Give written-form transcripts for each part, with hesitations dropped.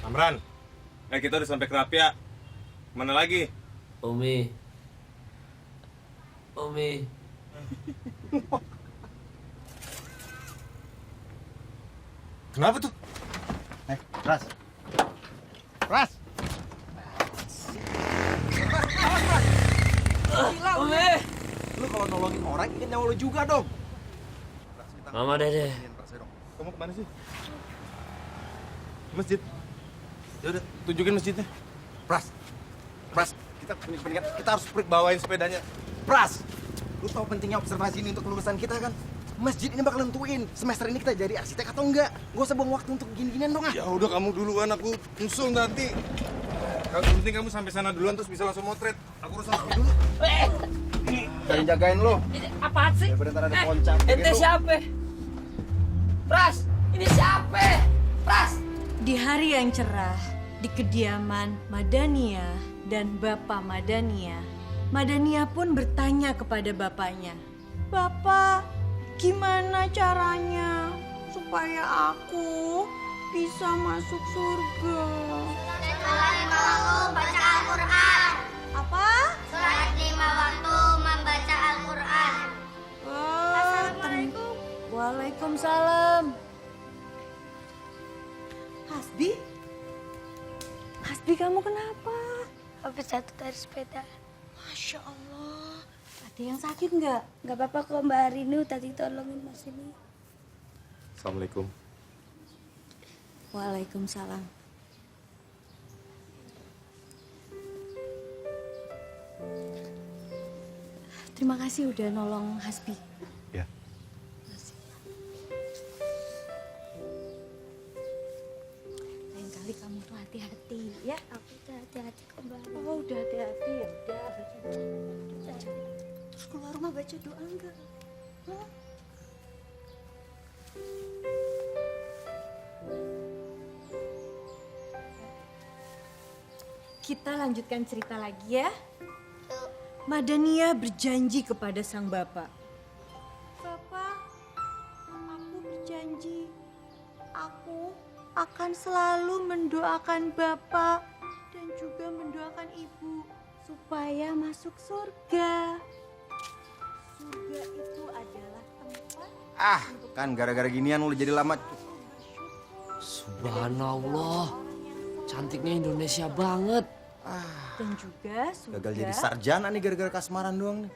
Amran, kita udah sampai Kerapia. Mana lagi? Umi. Kenapa tuh? Pras. Pras. Gila, Umi. Lu kalau nolongin orang ingin nyawa lu juga dong. Mama Dede. Kamu kemana sih? Masjid. Ya udah, tunjukin masjidnya. Pras. Kita harus bawain sepedanya. Pras. Lu tahu pentingnya observasi ini untuk kelulusan kita kan? Masjid ini bakal nentuin semester ini kita jadi arsitek atau enggak. Gak usah buang waktu untuk gini-ginian dong ah. Ya udah kamu duluan, aku nyusul nanti. Kalau penting kamu sampai sana duluan terus bisa langsung motret. Aku urusan sepi dulu. Jangan jagain lu. Apaan sih? Daripada ntar ada poncang. Ente siapa? Pras, ini siapa? Pras. Di hari yang cerah, di kediaman Madania dan Bapak Madania, Madania pun bertanya kepada bapaknya, "Bapak, gimana caranya supaya aku bisa masuk surga?" Setelah 5 waktu baca Al-Quran. Apa? Sholat 5 waktu membaca Al-Quran. Assalamualaikum. Waalaikumsalam. Hasbi? Hasbi, kamu kenapa? Habis jatuh dari sepeda. Masya Allah. Ada yang sakit nggak? Gak apa-apa kok Mbak Arinu, tadi tolongin Mas ini. Assalamualaikum. Waalaikumsalam. Terima kasih udah nolong Hasbi. Ya. Lain kali kamu tuh hati-hati ya. Aku udah hati-hati kok Mbak Arinu. Oh, udah hati-hati ya. Udah. Terus keluar rumah baca doa enggak? Hah? Kita lanjutkan cerita lagi ya. Madania berjanji kepada sang bapak. Bapak, aku berjanji. Aku akan selalu mendoakan bapak dan juga mendoakan ibu supaya masuk surga. Surga itu adalah tempat Ah, kan gara-gara ginian lu jadi lama. Subhanallah. Cantiknya Indonesia banget. dan juga surga. Gagal jadi sarjana nih gara-gara kasmaran doang nih.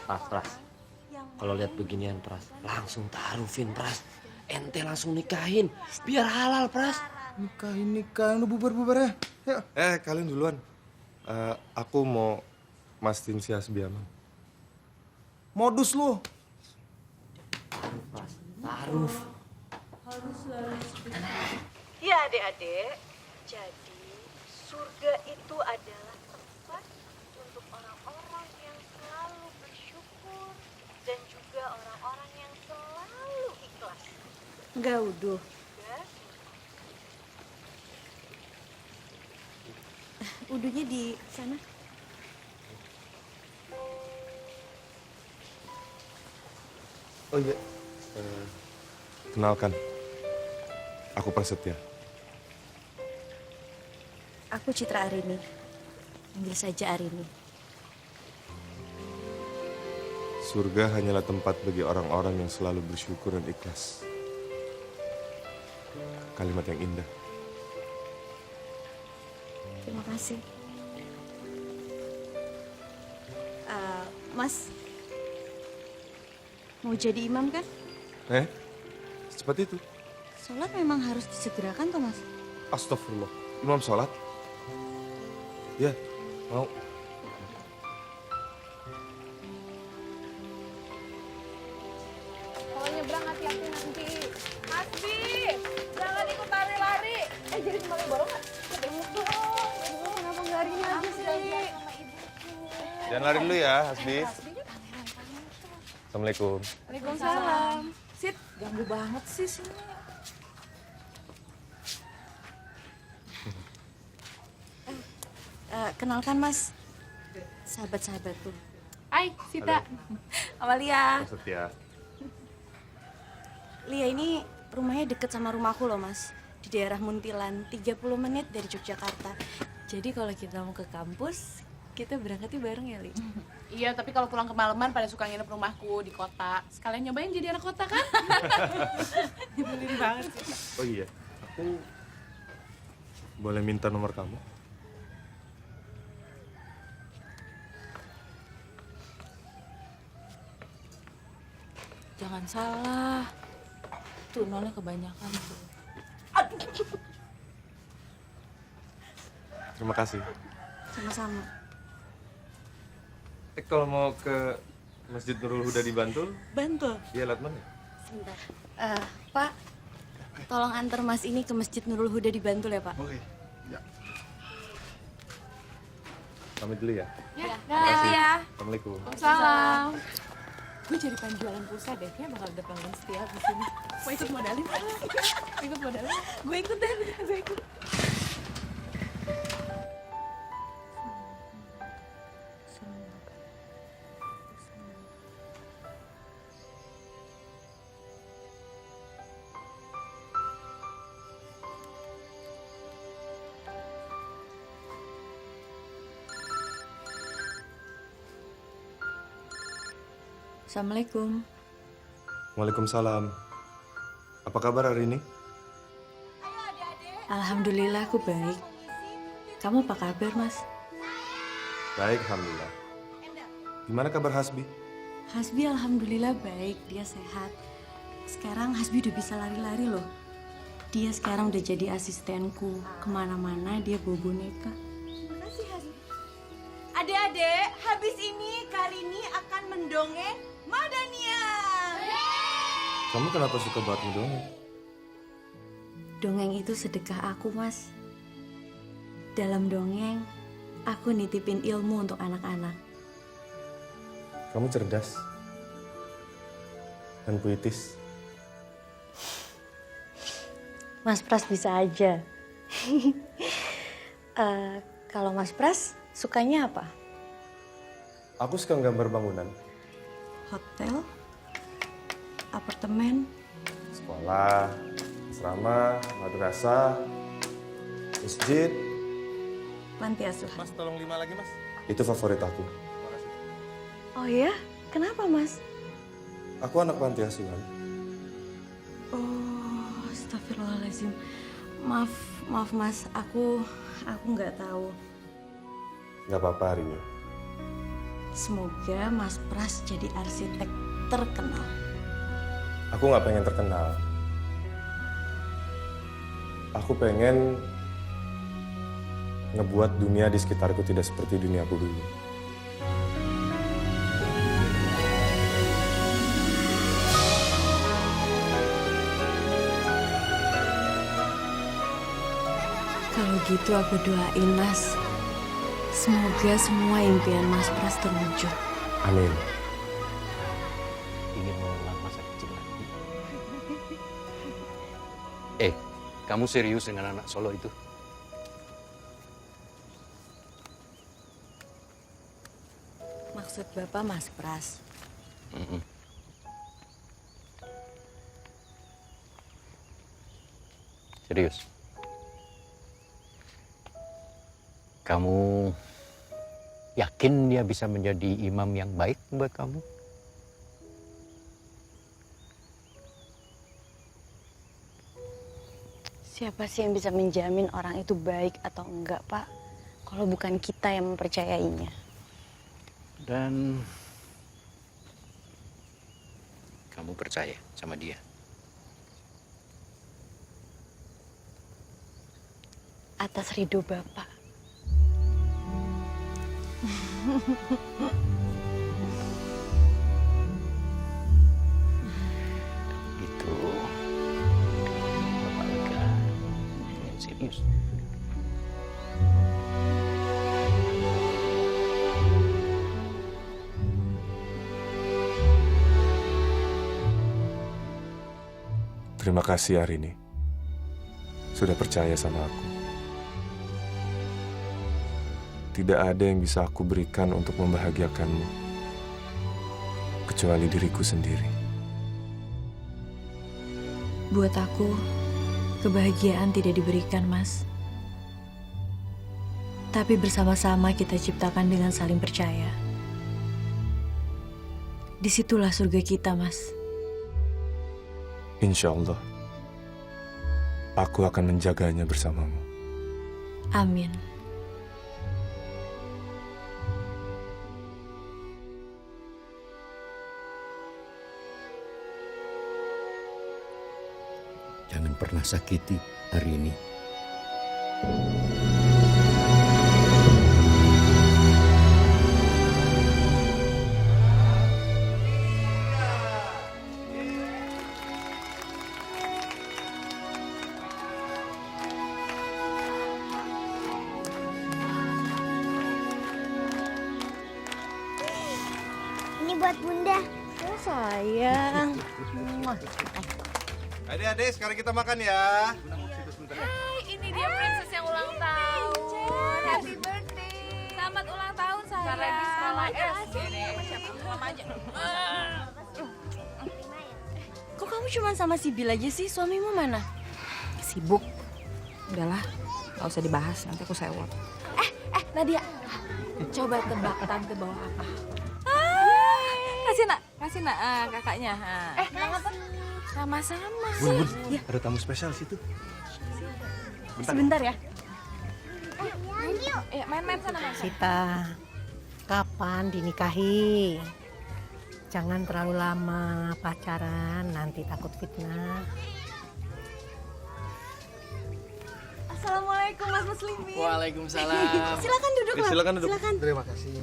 Pras. Kalau lihat beginian, Pras, langsung taarufin, Pras. Ente langsung nikahin, biar halal, Pras. Nikahin, lu bubar-bubar ya. Kalian duluan. Aku mau mastiin si Hasbi aman. Modus lu. Pras, taaruf. Ya adik-adik, jadi surga itu adalah tempat untuk orang-orang yang selalu bersyukur dan juga orang-orang yang selalu ikhlas. Enggak uduh. Uduhnya di sana. Oh iya. Kenalkan. Aku Prasetya. Aku Citra Arini. Panggil saja Arini. Surga hanyalah tempat bagi orang-orang yang selalu bersyukur dan ikhlas. Kalimat yang indah. Terima kasih. Mas, mau jadi imam kan? Seperti itu. Sholat memang harus disegerakan toh, Mas? Astagfirullah. Imam sholat? Ya, mau. Kalau nyebrang hati-hati nanti. Hasbi, jangan ikut lari-lari. Jadi semakin baru nggak? Ketemu dong. Kenapa nggak hari ini aja sih? Jangan lari dulu ya, Hasbi. Assalamualaikum. Waalaikumsalam. Sit, ganggu banget sih sini. Kenalkan, Mas. Sahabat-sahabatku. Hai, Sita. Amalia. Prasetya. Lia ini rumahnya deket sama rumahku loh, Mas. di daerah Muntilan, 30 menit dari Yogyakarta. Jadi kalau kita mau ke kampus, kita berangkatnya bareng ya, Li? Iya, tapi kalau pulang kemalaman pada suka nginep rumahku di kota. Sekalian nyobain jadi anak kota kan? Nyebelin banget sih. Oh iya, aku boleh minta nomor kamu? Jangan salah. Tuh nolnya kebanyakan tuh. Terima kasih. Sama-sama. Kalau mau ke Masjid Nurul Huda di Bantul, Bantul. iya lewat mana? Sebentar. Pak, tolong antar Mas ini ke Masjid Nurul Huda di Bantul ya, Pak? Oke. Ya. Pamit dulu ya. Ya, ya. Assalamualaikum. Salam. Gue jadi penjualan pulsa deh, kayaknya bakal ada pelanggan setia di sini. Mau ikut modalin? Ikut modalin? Gue ikut deh, gue ikut. Assalamualaikum. Waalaikumsalam. Apa kabar hari ini? Alhamdulillah aku baik. Kamu apa kabar, Mas? Baik, alhamdulillah. Gimana kabar Hasbi? Hasbi alhamdulillah baik, dia sehat. Sekarang Hasbi udah bisa lari-lari loh. Dia sekarang udah jadi asistenku. Kemana-mana dia bawa boneka. Adik-adik, habis ini Karini akan mendongeng Madania. Kamu kenapa suka banget ngedongeng? Dongeng itu sedekah aku, Mas. Dalam dongeng, aku nitipin ilmu untuk anak-anak. Kamu cerdas dan puitis. Mas Pras bisa aja. Kalau Mas Pras sukanya apa? Aku suka gambar bangunan. Hotel? Apartemen? Sekolah, asrama, madrasah, masjid. Panti asuhan? Mas, tolong 5 lagi, Mas. Itu favorit aku. Oh ya? Kenapa, Mas? Aku anak panti asuhan. Oh, astagfirullahaladzim. Maaf Mas, aku nggak tahu. Nggak apa-apa, Rini. Semoga Mas Pras jadi arsitek terkenal. Aku nggak pengen terkenal. Aku pengen ngebuat dunia di sekitarku tidak seperti duniaku dulu. Kalau gitu aku doain Mas. Semoga semua impian Mas Pras terwujud. Amin. Ingin mengulang masa kecil lagi. Kamu serius dengan anak Solo itu? Maksud Bapak Mas Pras? Serius? Kamu yakin dia bisa menjadi imam yang baik buat kamu? Siapa sih yang bisa menjamin orang itu baik atau enggak, Pak? Kalau bukan kita yang mempercayainya. Dan kamu percaya sama dia? Atas ridho Bapak. Itu Bapak lega. Serius. Terima kasih Arini. Sudah percaya sama aku. Tidak ada yang bisa aku berikan untuk membahagiakanmu, kecuali diriku sendiri. Buat aku, Kebahagiaan tidak diberikan, Mas. Tapi bersama-sama kita ciptakan dengan saling percaya. Disitulah surga kita, Mas. Insya Allah, aku akan menjaganya bersamamu. Amin. Jangan pernah sakiti hari ini. Ini buat Bunda. Oh sayang. Adik-adik, sekarang kita makan ya. Hai, ini dia princess yang ulang tahun. Happy birthday. Selamat ulang tahun sayang. Bentar lagi sekolah SD nih. Mama aja. Kok kamu cuma sama si Bil aja sih? Suamimu mana? Sibuk. Udahlah, gak usah dibahas. Nanti aku sewot. Nadia. Coba tebak tante bawa apa? Kasih nak kakaknya. Sama-sama. Bun, ada tamu spesial situ. Sebentar ya. Main-main sana. Sita, kapan dinikahi? Jangan terlalu lama pacaran, nanti takut fitnah. Assalamualaikum Mas Muslimin. Waalaikumsalam. Silakan duduk, Lam. Silakan duduk. Silakan. Terima kasih.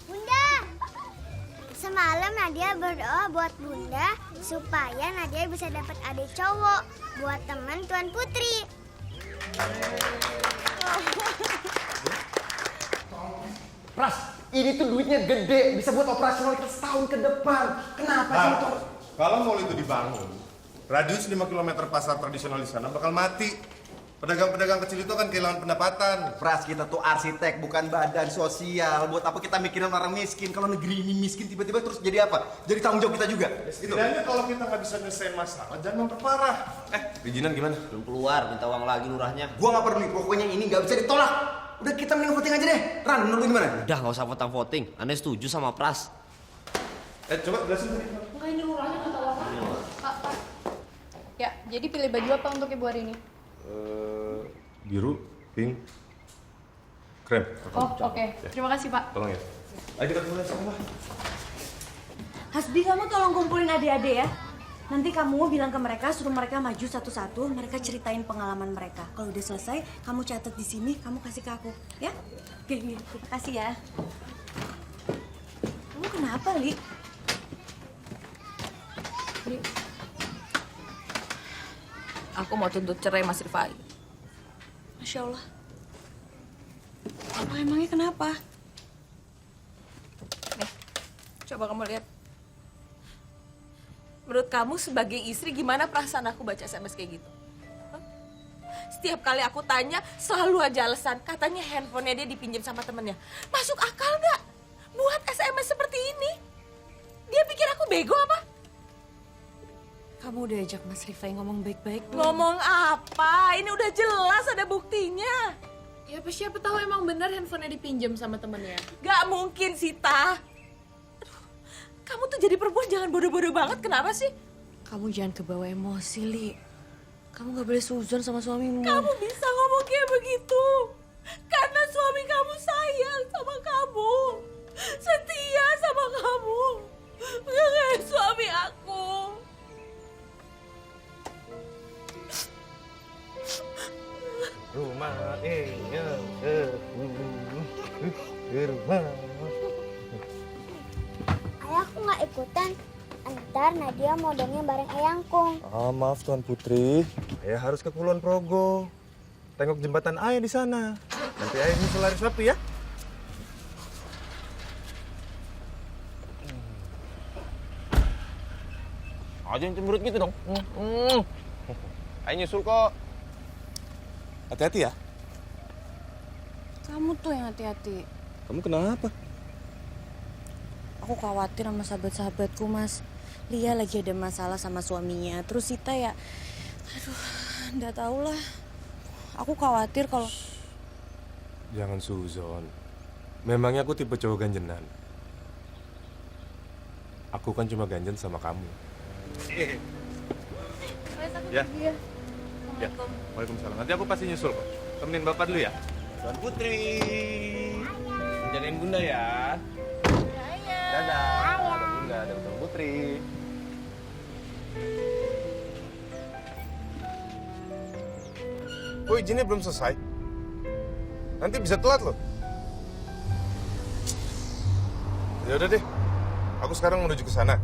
Bunda, semalam Nadia berdoa buat Bunda supaya Nadia bisa dapat adik cowok buat teman Tuan Putri. Pras, ini tuh duitnya gede, bisa buat operasional kita setahun ke depan. Kenapa sih itu? Kalau mall itu dibangun, radius 5 km pasar tradisional di sana bakal mati. Pedagang-pedagang kecil itu akan kehilangan pendapatan. Pras, kita tuh arsitek, bukan badan sosial. Buat apa kita mikirin orang miskin? Kalau negeri ini miskin tiba-tiba terus jadi apa? Jadi tanggung jawab kita juga. Setidaknya kalau kita nggak bisa nyelesain masalah, jangan memperparah. Perizinan gimana? Belum keluar, minta uang lagi lurahnya. Gua nggak peduli, pokoknya ini nggak bisa ditolak. Udah kita mending voting aja deh. Ran, menurut lu gimana? Udah nggak usah voting. Aneh setuju sama Pras. Coba jelasin tadi. Ya, jadi pilih baju apa untuk ibu hari ini? Biru, pink, krem. Oh, oke. Terima kasih, Pak. Tolong ya. Ayo kita mulai sekolah. Hasbi, kamu tolong kumpulin adik-adik ya. Nanti kamu bilang ke mereka, suruh mereka maju satu-satu, mereka ceritain pengalaman mereka. Kalau udah selesai, kamu catat di sini, kamu kasih ke aku, ya? Oke, terima kasih ya. Kamu kenapa, Li? Aku mau tuntut cerai Mas Rifai. Masya Allah. Apa emangnya kenapa? Nih, coba kamu lihat. Menurut kamu sebagai istri gimana perasaan aku baca SMS kayak gitu? Hah? Setiap kali aku tanya selalu aja alasan. Katanya handphonenya dia dipinjam sama temennya. Masuk akal nggak? Buat SMS seperti ini? Dia pikir aku bego apa? Kamu udah ajak Mas Rifai ngomong baik-baik belum? Ngomong apa? Ini udah jelas ada buktinya. Ya siapa tahu emang benar handphonenya dipinjam sama temennya. Gak mungkin, Sita. Aduh, kamu tuh jadi perempuan jangan bodoh-bodoh banget. Kenapa sih? Kamu jangan kebawa emosi, Li. Kamu gak boleh suzon sama suamimu. Kamu bisa ngomong kayak begitu karena suami kamu sayang sama kamu, setia sama kamu. Gak kayak suami aku. Rumah rumah. Ayahku nggak ikutan. Ntar Nadia mau dongeng bareng Eyangkung. Maaf Tuan Putri, Ayah harus ke Kulon Progo. Tengok jembatan Ayah di sana. Nanti Ayah nyusul lari sapi ya. Jangan cemberut gitu dong. Ayah nyusul kok. Hati-hati ya. Kamu tuh yang hati-hati. Kamu kenapa? Aku khawatir sama sahabat-sahabatku, Mas. Lia lagi ada masalah sama suaminya. Terus Sita ya, aduh, Nggak tahu lah. Aku khawatir kalau... Jangan suzon. Memangnya aku tipe cowok ganjenan. Aku kan cuma ganjen sama kamu. Ya. Ya. Waalaikumsalam. Nanti aku pasti nyusul kok. Temenin bapak dulu ya. Tuan Putri. Jagain bunda ya. Dadah. Ada bunda, ada Tuan Putri. Oh, izinnya belum selesai. Nanti bisa telat loh. Ya udah deh. Aku sekarang menuju ke sana.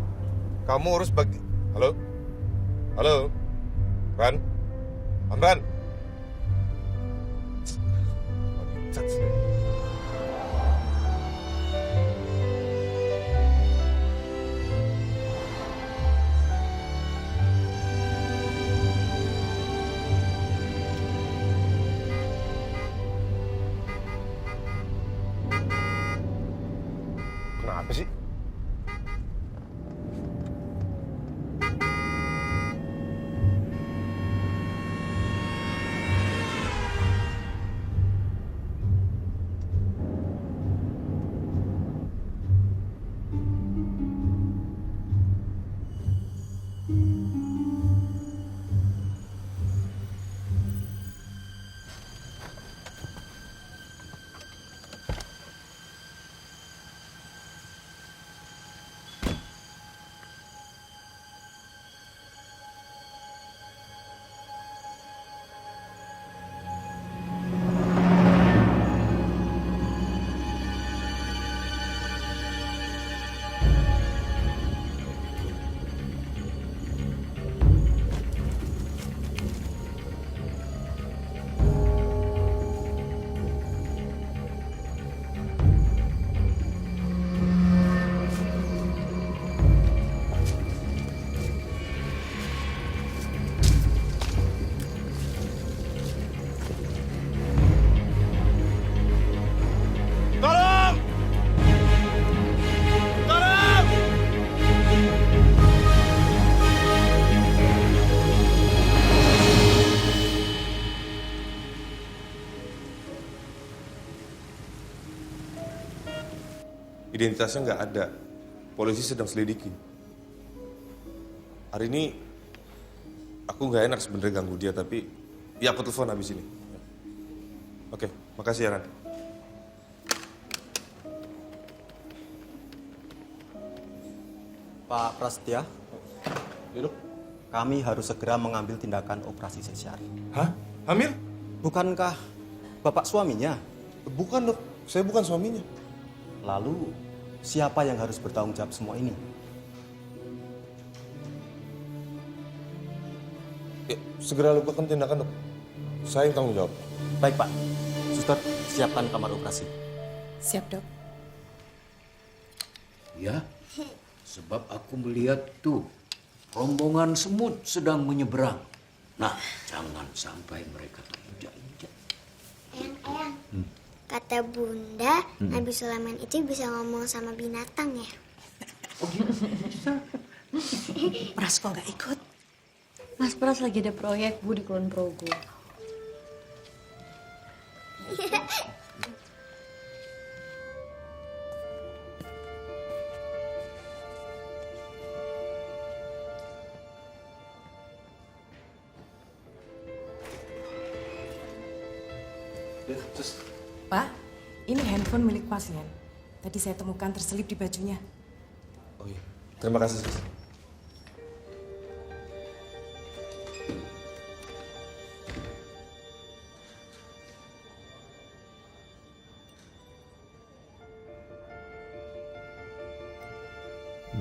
Kamu urus bagi... Halo? Halo? Ran? Amran? Cat sih. Kenapa sih? Identitasnya nggak ada. Polisi sedang selidiki. Hari ini aku nggak enak sebenarnya ganggu dia, tapi ya aku telepon habis ini. Oke, makasih ya Ran. Pak Prasetya, Duduk. kami harus segera mengambil tindakan operasi sesar. Hah? Hamil? Bukankah Bapak suaminya? Bukan dok, saya bukan suaminya. Lalu, siapa yang harus bertanggung jawab semua ini? Ya, segera lakukan tindakan dok. Saya yang tanggung jawab. Baik Pak, suster siapkan kamar operasi. Siap, Dok. Ya, sebab aku melihat tuh rombongan semut sedang menyeberang. Nah, jangan sampai mereka terinjak-injak. Eyang, kata Bunda, Nabi Sulaiman itu bisa ngomong sama binatang ya? Pras kok nggak ikut? Mas Pras lagi ada proyek Bu di Kulon Progo. Pak, ini handphone milik pasien. Tadi saya temukan terselip di bajunya. Oh iya, terima kasih. Sus.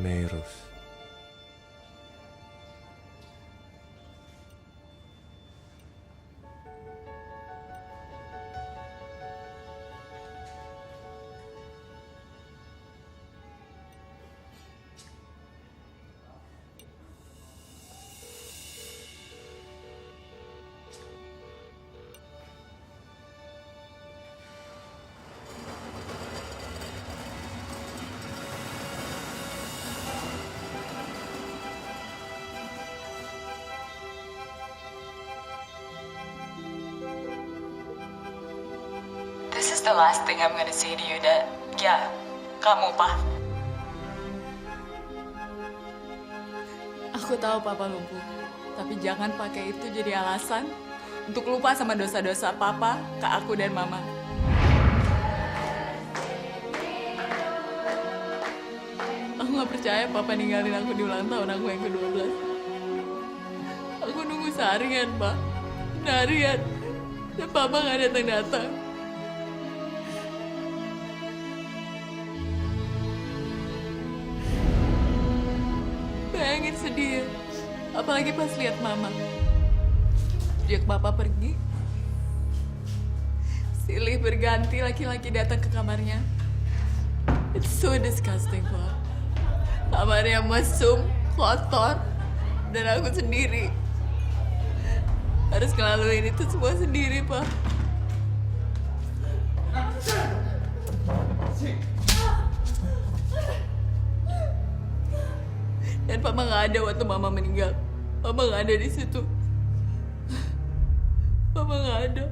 Meros. the last thing I'm gonna say to you, Dad. Ya, kamu, Pak. Aku tahu Papa lumpuh, tapi jangan pakai itu jadi alasan untuk lupa sama dosa-dosa Papa ke aku dan Mama. Aku gak percaya Papa ninggalin aku di ulang tahun aku yang ke-12. Aku nunggu seharian, Pak. Seharian. Dan Papa gak datang-datang. Bayangin sedih ya. Apalagi pas lihat Mama. Sejak Papa pergi, silih berganti laki-laki datang ke kamarnya. It's so disgusting, Pak. Kamarnya mesum, kotor, dan aku sendiri. Harus ngelaluin itu semua sendiri, Pak. Dan Papa nggak ada waktu Mama meninggal. Papa nggak ada di situ. Papa nggak ada.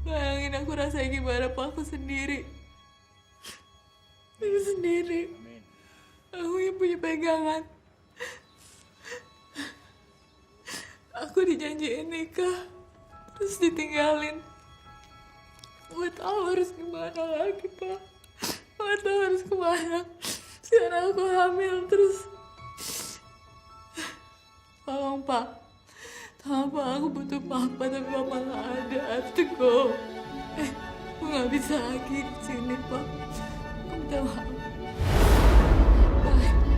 Bayangin aku rasanya gimana, Pak. Aku sendiri. Aku sendiri. Aku yang punya pegangan. Aku dijanjiin nikah, terus ditinggalin. Gak tahu harus gimana lagi, Pak. Gak tahu harus kemana. Sekarang aku hamil terus. Tolong, Pak. Tolong, Pak. Aku butuh Papa, tapi Papa gak ada. I have to go. Aku gak bisa lagi di sini, Pak. Aku minta maaf. Bye.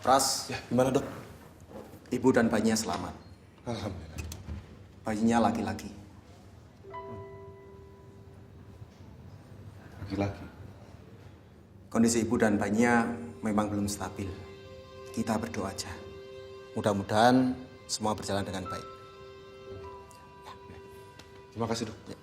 Pras, Ya, gimana dok? ibu dan bayinya selamat. Alhamdulillah. Bayinya laki-laki. Laki-laki. Kondisi ibu dan bayinya memang belum stabil. Kita berdoa aja. Mudah-mudahan semua berjalan dengan baik. Terima kasih dok. Ya.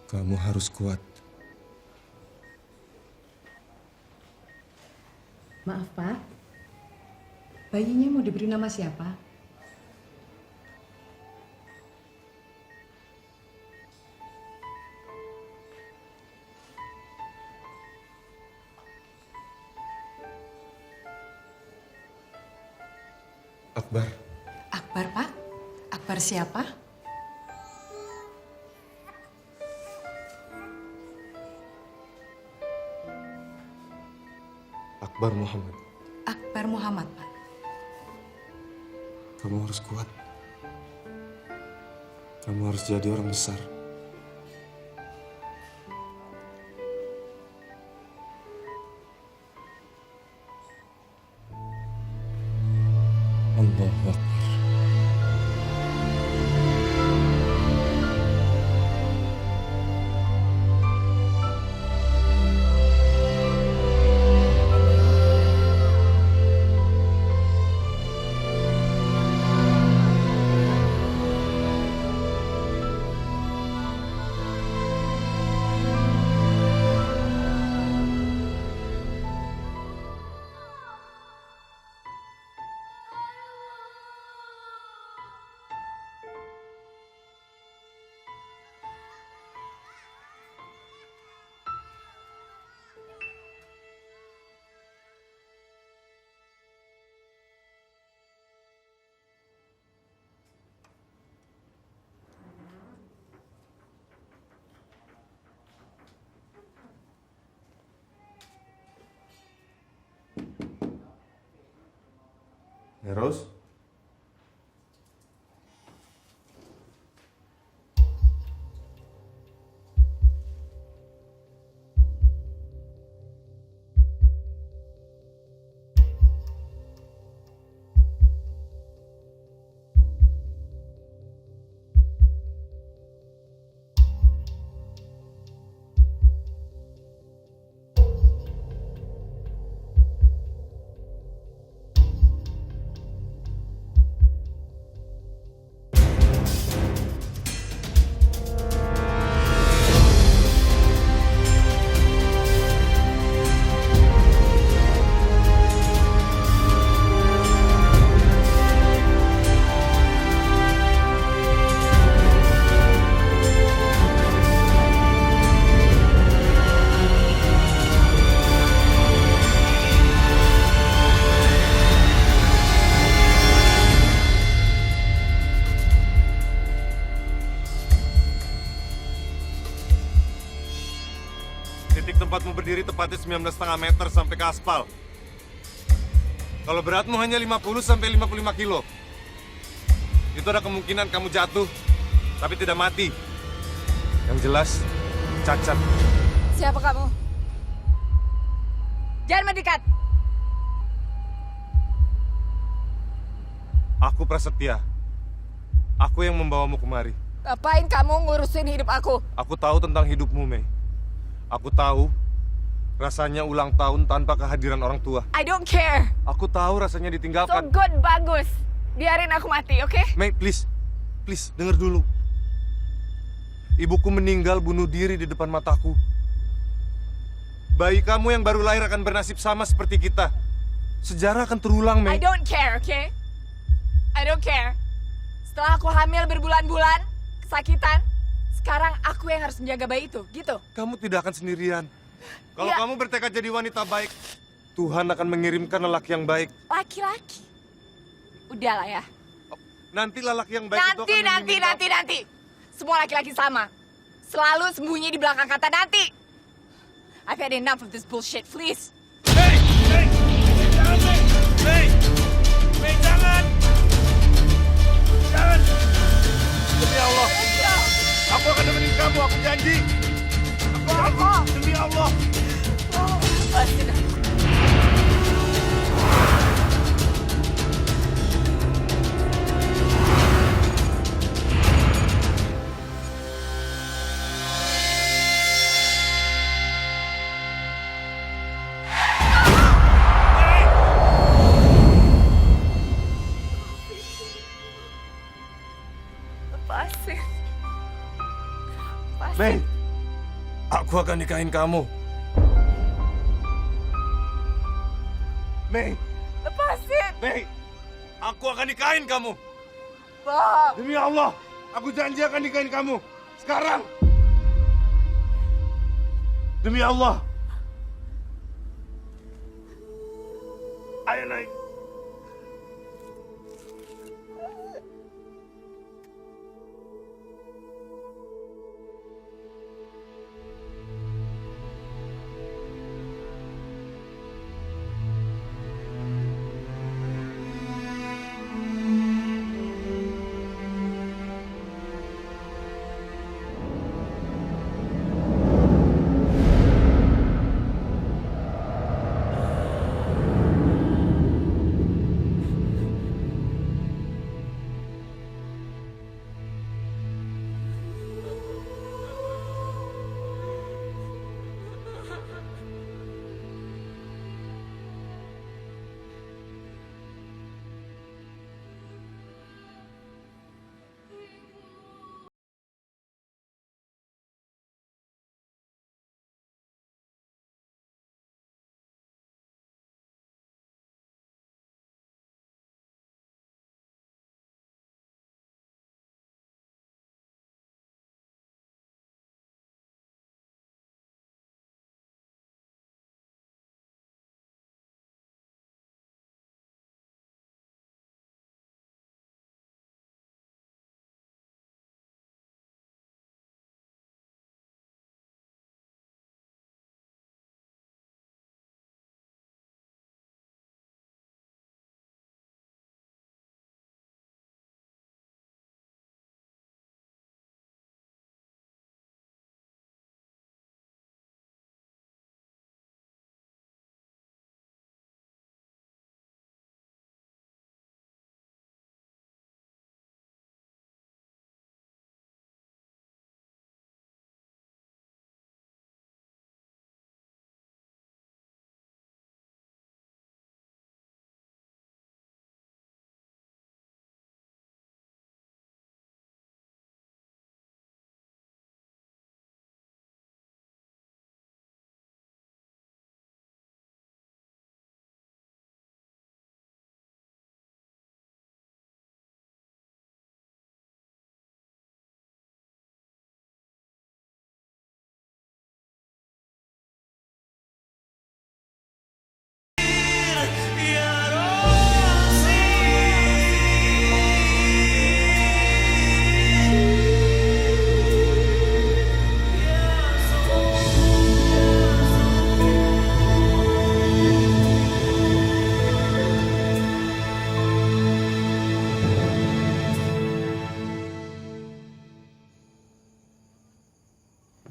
Kamu harus kuat. Maaf, Pak. Bayinya mau diberi nama siapa? Akbar. Akbar, Pak. Akbar siapa? Akbar Muhammad. Akbar Muhammad, Pak. Kamu harus kuat. Kamu harus jadi orang besar. Allahu Akbar. Ya, Rose? tempatmu berdiri tepatnya 19,5 meter sampai ke aspal. Kalau beratmu hanya 50 sampai 55 kilo, itu ada kemungkinan kamu jatuh, tapi tidak mati. Yang jelas, cacat. Siapa kamu? Jangan mendekat. Aku Prasetya. Aku yang membawamu kemari. Ngapain kamu ngurusin hidup aku? Aku tahu tentang hidupmu, Mei. Aku tahu rasanya ulang tahun tanpa kehadiran orang tua. I don't care. Aku tahu rasanya So ditinggalkan. good, bagus. Biarin aku mati, oke? Mei, please. Please, dengar dulu. Ibuku meninggal bunuh diri di depan mataku. Bayi kamu yang baru lahir akan bernasib sama seperti kita. Sejarah akan terulang, Mei. I don't care, oke? I don't care. Setelah aku hamil berbulan-bulan, kesakitan, sekarang aku yang harus menjaga bayi itu, gitu? Kamu tidak akan sendirian. Kalau Ya. kamu bertekad jadi wanita baik, Tuhan akan mengirimkan lelaki yang baik. Laki-laki. Udahlah ya. Nanti lelaki yang baik itu akan Nanti. Semua laki-laki sama. Selalu sembunyi di belakang kata nanti. I've had enough of this bullshit, please. Mei, jangan! Jangan! Demi Allah, aku akan nemenin kamu, aku janji. Aku janji, demi Allah. Lepasin. Mei, aku akan nikahin kamu. Mei, Lepasin. Mei, aku akan nikahin kamu. Bob. Demi Allah, aku janji akan nikahin kamu. Sekarang. Demi Allah. Ayo naik.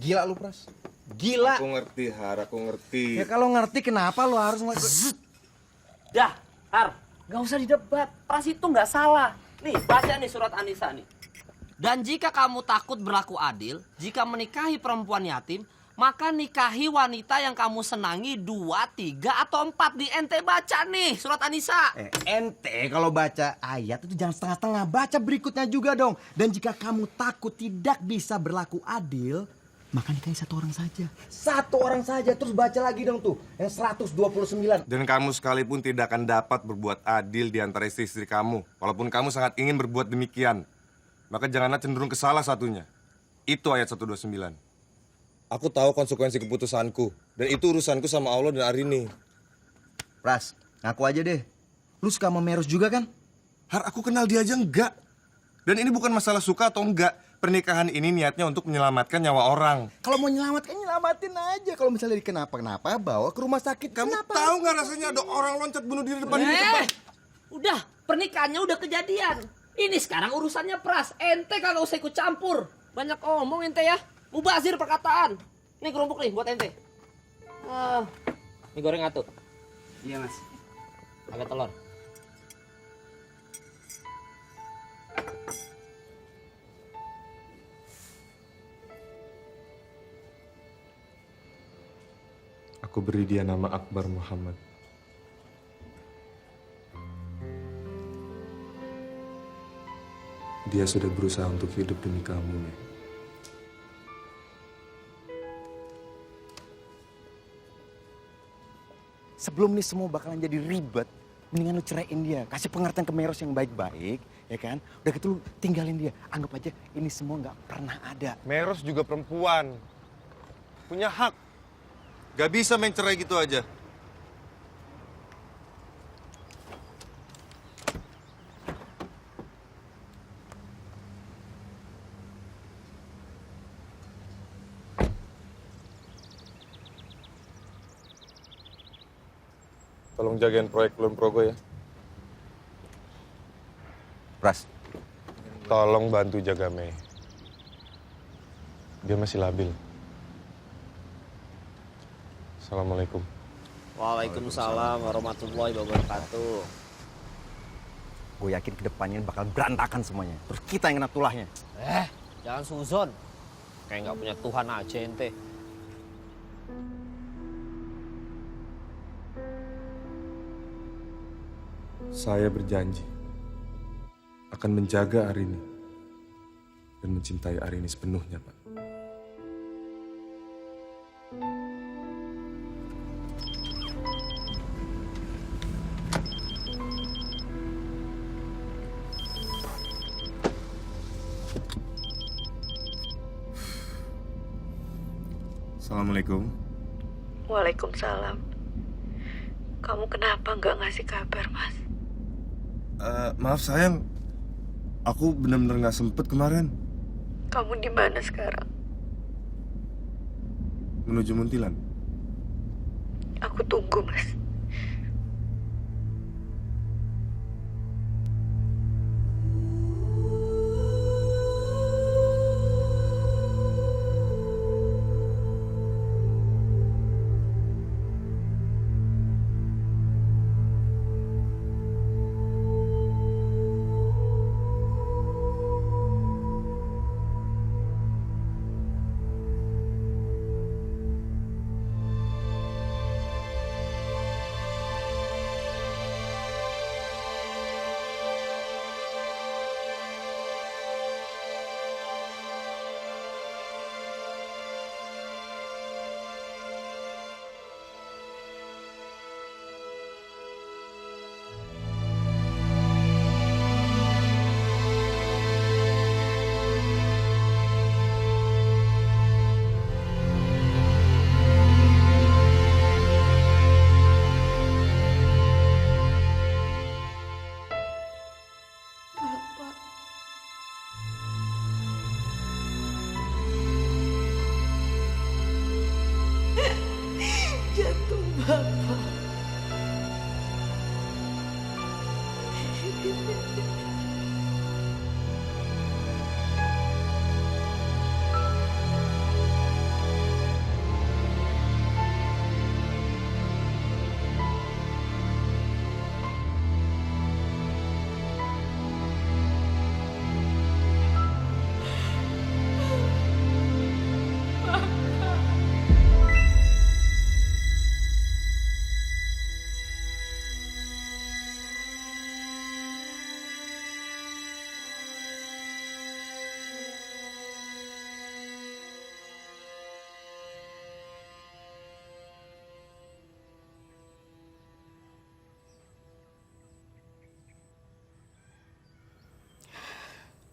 Gila lu, Pras. Gila. Aku ngerti, Har, aku ngerti. Ya kalau ngerti kenapa lu harus ngelakuin... Dah, Har, nggak usah didebat. Pras itu nggak salah. Nih, baca nih surat An-Nisa nih. Dan jika kamu takut berlaku adil, jika menikahi perempuan yatim, maka nikahi wanita yang kamu senangi 2, 3, atau 4. Di ente baca nih surat An-Nisa. Ente kalau baca ayat itu jangan setengah-setengah. Baca berikutnya juga dong. Dan jika kamu takut tidak bisa berlaku adil, maka nikahi 1 orang saja. 1 orang saja. Terus baca lagi dong tuh. Yang 129. Dan kamu sekalipun tidak akan dapat berbuat adil di antara istri-istri kamu. Walaupun kamu sangat ingin berbuat demikian. Maka janganlah cenderung ke salah satunya. Itu ayat 129. Aku tahu konsekuensi keputusanku. Dan itu urusanku sama Allah dan Arini. Pras, ngaku aja deh. Lu suka sama Meros juga kan? Har, aku kenal dia aja enggak. Dan ini bukan masalah suka atau enggak. Pernikahan ini niatnya untuk menyelamatkan nyawa orang. Kalau mau nyelamatkan, nyelamatin aja. Kalau misalnya kenapa-kenapa, bawa ke rumah sakit. Kamu tahu nggak rasanya ada orang loncat bunuh diri depan ini? Udah, pernikahannya udah kejadian. Ini sekarang urusannya Pras. Ente kagak usah ikut campur. Banyak omong ente ya. Mubazir perkataan. Nih kerupuk nih buat ente. Ini goreng atuh. Iya, Mas. Pakai telur. Aku beri dia nama Akbar Muhammad. Dia sudah berusaha untuk hidup demi kamu, ya. Sebelum ini semua bakalan jadi ribet, mendingan lu ceraiin dia. Kasih pengertian ke Meros yang baik-baik, ya kan? Udah gitu lu tinggalin dia. Anggap aja ini semua nggak pernah ada. Meros juga perempuan. Punya hak. Gak bisa main cerai gitu aja. Tolong jagain proyek Kulon Progo ya. Pras. Tolong bantu jaga Mei. Dia masih labil. Assalamualaikum. Waalaikumsalam warahmatullahi wabarakatuh. Gue yakin kedepannya bakal berantakan semuanya. Terus kita yang kena tulahnya. Jangan suzon. Kayak nggak punya Tuhan aja ente. Saya berjanji akan menjaga Arini dan mencintai Arini sepenuhnya, Pak. Assalamualaikum. Waalaikumsalam. Kamu kenapa nggak ngasih kabar, Mas? Maaf sayang, aku benar-benar nggak sempet kemarin. Kamu di mana sekarang? Menuju Muntilan. Aku tunggu, Mas.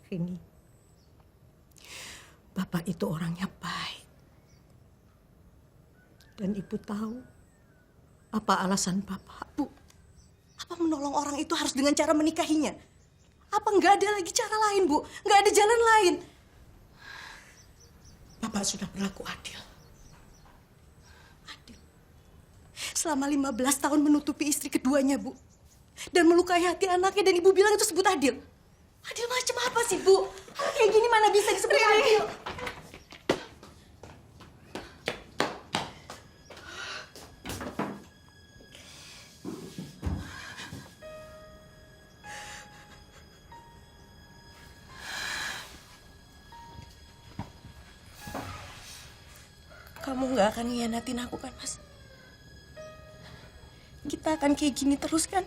Rini, Bapak itu orangnya baik. Dan Ibu tahu apa alasan Bapak. Bu, apa menolong orang itu harus dengan cara menikahinya? Apa nggak ada lagi cara lain, Bu? Nggak ada jalan lain? Bapak sudah berlaku adil. Selama 15 tahun menutupi istri keduanya, Bu. Dan melukai hati anaknya, dan Ibu bilang itu sebut adil. Adil macam apa sih, Bu? Hal kayak gini mana bisa disebut adil? Kamu nggak akan ngianatin aku kan, Mas? Kita akan kayak gini terus kan?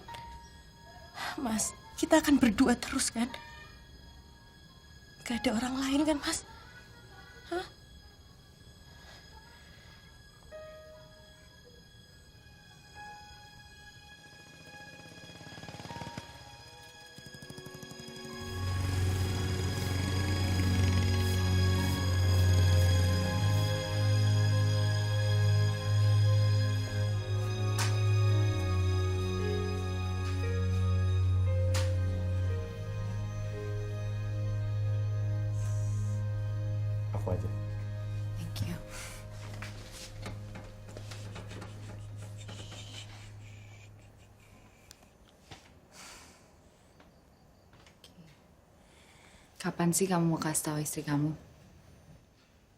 Mas, kita akan berdua terus kan? Gak ada orang lain kan, Mas? Hah? Aku aja. Thank you. Kapan sih kamu mau kasih tahu istri kamu?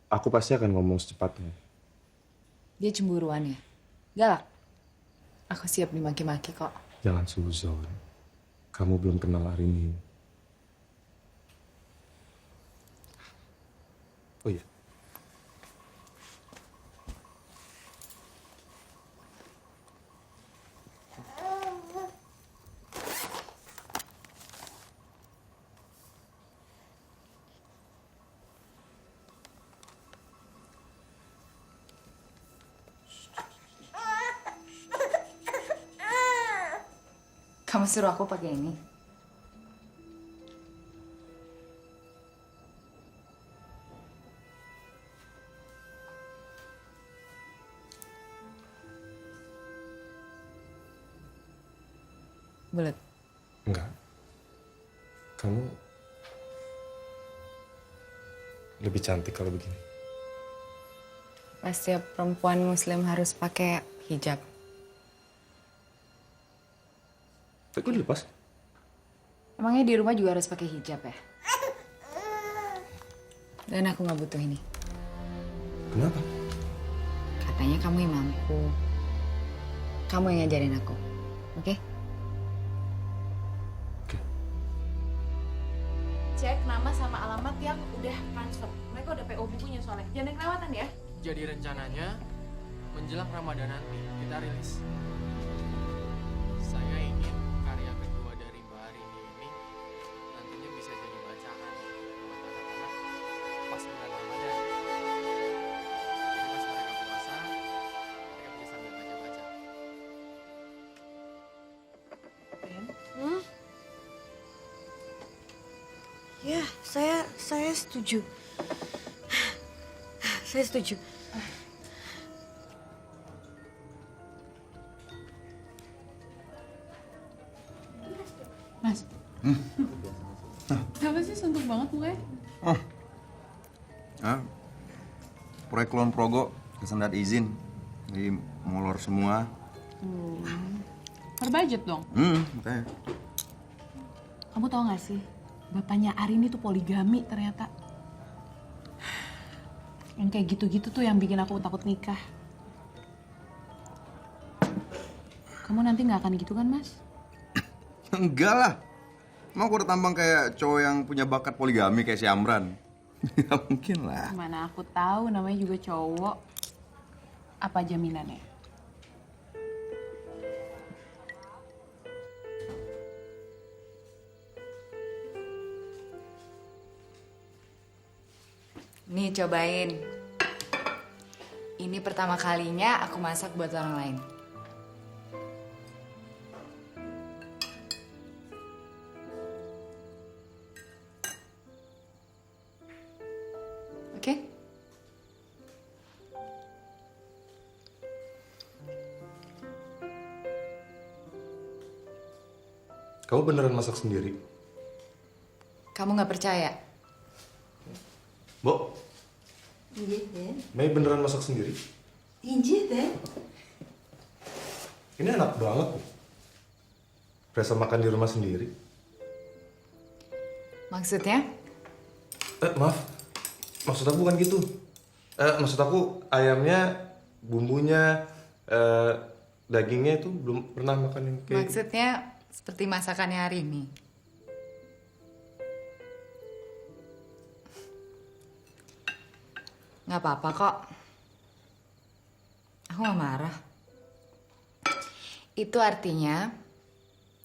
Aku pasti akan ngomong secepatnya. Dia cemburuan ya? Galak? Aku siap dimaki-maki kok. Jangan suzon. Kamu belum kenal Arini. Oh iya. Kamu suruh aku pakai ini? Bulat. Enggak. Kamu lebih cantik kalau begini. Pasti perempuan muslim harus pakai hijab. Tapi kok dilepas? Emangnya di rumah juga harus pakai hijab ya? Dan aku nggak butuh ini. Kenapa? Katanya kamu yang mampu. Kamu yang ngajarin aku. Oke? Cek nama sama alamat yang udah transfer. Mereka udah PO bukunya soalnya. Jangan yang kelewatan ya. Jadi rencananya menjelang Ramadan nanti kita rilis. Saya ingin karya kedua dari Mbak Arini ini nantinya bisa jadi bacaan buat anak-anak pas bulan Ramadan. Jadi pas mereka puasa, mereka bisa sambil baca-baca. Ya, saya setuju. Saya setuju. Mas. Kenapa sih suntuk banget mukanya? Proyek Kulon Progo kesendat izin. Jadi molor semua. Berbudget dong. Makanya. Kamu tahu nggak sih, bapaknya Arini tuh poligami ternyata. Yang kayak gitu-gitu tuh yang bikin aku takut nikah. Kamu nanti nggak akan gitu kan, Mas? Enggak lah. Emang aku udah tampang kayak cowok yang punya bakat poligami kayak si Amran. Gak mungkin lah. Mana aku tahu namanya juga cowok. Apa jaminannya? Nih cobain. Ini pertama kalinya aku masak buat orang lain. Oke? Kamu beneran masak sendiri? Kamu nggak percaya? Bo, Iya, Den. Mei beneran masak sendiri? Iya, Den. Ini enak banget. Berasa makan di rumah sendiri. Maksudnya? Maaf. Maksud aku bukan gitu. Maksud aku ayamnya, bumbunya, dagingnya itu belum pernah makan yang kayak... Maksudnya seperti masakannya hari ini. Nggak apa-apa kok. Aku nggak marah. Itu artinya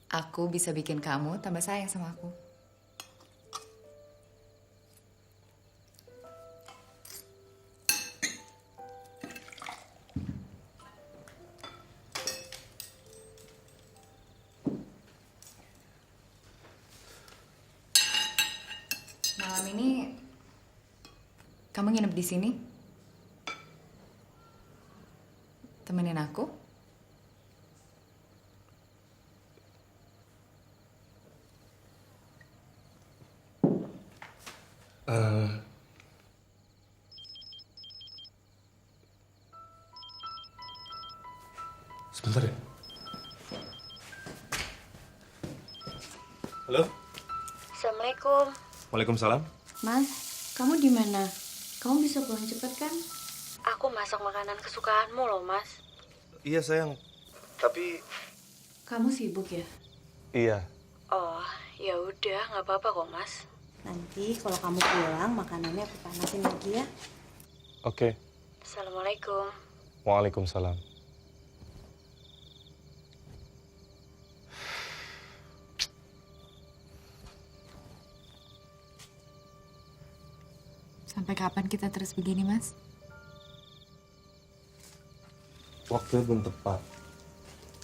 aku bisa bikin kamu tambah sayang sama aku. Malam ini kamu nginep di sini? Temenin aku? Sebentar ya. Halo? Assalamualaikum. Waalaikumsalam. Mas, kamu di mana? Kamu bisa pulang cepat kan? Aku masak makanan kesukaanmu loh, Mas. Iya sayang. Tapi... Kamu sibuk ya? Iya. Oh, ya udah, nggak apa-apa kok, Mas. Nanti kalau kamu pulang, makanannya aku panasin lagi ya. Oke. Assalamualaikum. Waalaikumsalam. Sampai kapan kita terus begini, Mas? Waktunya belum tepat.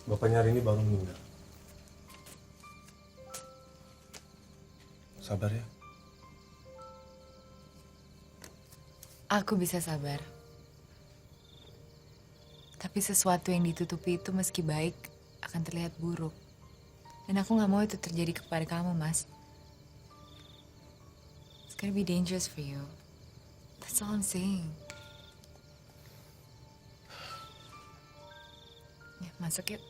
Bapaknya hari ini baru meninggal. Sabar ya. Aku bisa sabar. Tapi sesuatu yang ditutupi itu meski baik akan terlihat buruk. Dan aku nggak mau itu terjadi kepada kamu, Mas. It's gonna be dangerous for you. That's all I'm saying. Ya, masuk yuk.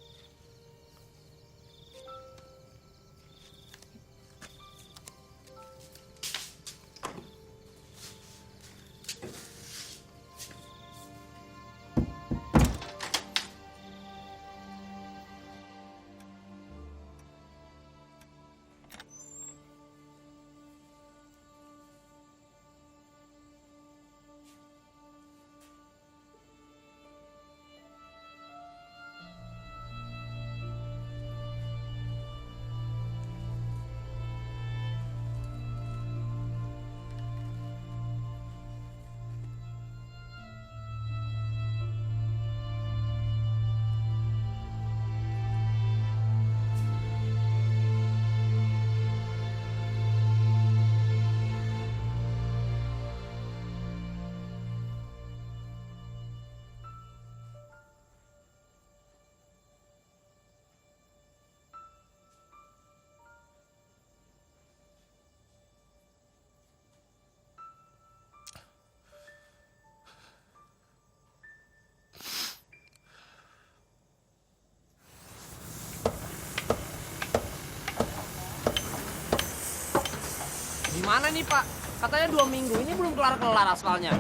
Gimana nih Pak? Katanya 2 minggu ini belum kelar-kelar aspalnya.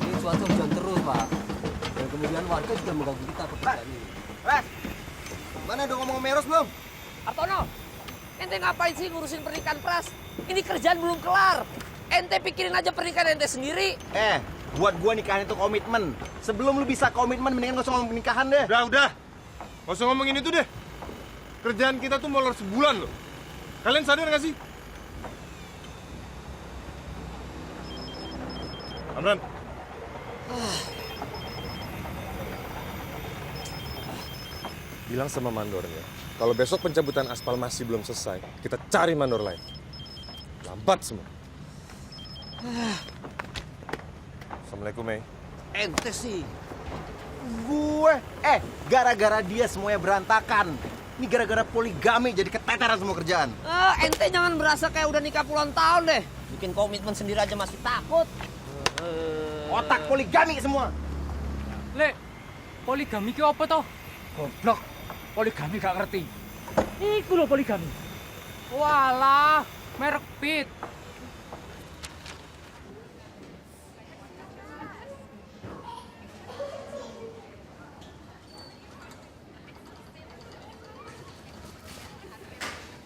Ini cuaca hujan terus Pak. Dan kemudian warga juga mengganggu kita pekerjaan ini. Mana udah ngomong sama Eros belum? Artono, ente ngapain sih ngurusin pernikahan Pras? Ini kerjaan belum kelar. Ente pikirin aja pernikahan ente sendiri. Buat gua nikahan itu komitmen. Sebelum lu bisa komitmen, mendingan gak usah ngomong nikahan deh. Udah. Gak usah ngomongin itu deh. Kerjaan kita tuh molor sebulan loh. Kalian sadar gak sih? Amran. Bilang sama mandornya, kalau besok pencabutan aspal masih belum selesai, kita cari mandor lain. Lambat semua. Assalamualaikum, Mei. Ente sih. Gara-gara dia semuanya berantakan. Ini gara-gara poligami jadi keteteran semua kerjaan. Ente jangan berasa kayak udah nikah puluhan tahun deh. Bikin komitmen sendiri aja masih takut. Otak poligami semua. Le, poligami ki apa toh? Goblok, poligami gak ngerti. Iku lho poligami. Walah, merek Pit.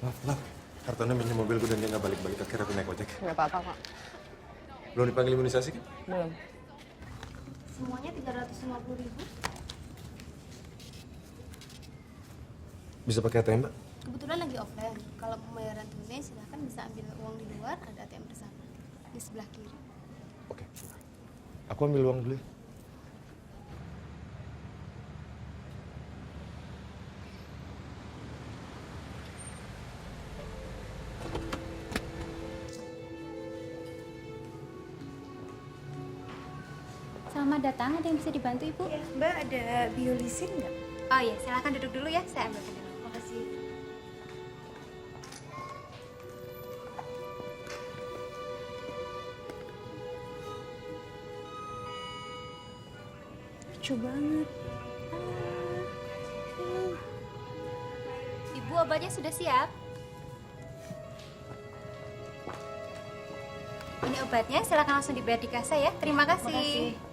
Maaf. Kartonnya minjem mobilku dan dia nggak balik-balik. Akhirnya aku naik ojek. Nggak apa-apa, Pak. Belum dipanggil imunisasi kan? Belum. Semuanya 350.000. Bisa pakai ATM, Mbak? Kebetulan lagi offline. Kalau pembayaran tunai silahkan bisa ambil uang di luar, ada ATM bersama di sebelah kiri. Oke. Aku ambil uang dulu. Selamat datang, ada yang bisa dibantu Ibu? Ya, Mbak ada biolisin nggak? Oh iya, silakan duduk dulu ya, saya ambilkan dulu. Makasih. Lucu banget. Ibu, obatnya sudah siap. Ini obatnya, silakan langsung dibayar di kasa ya. Terima kasih. Makasih.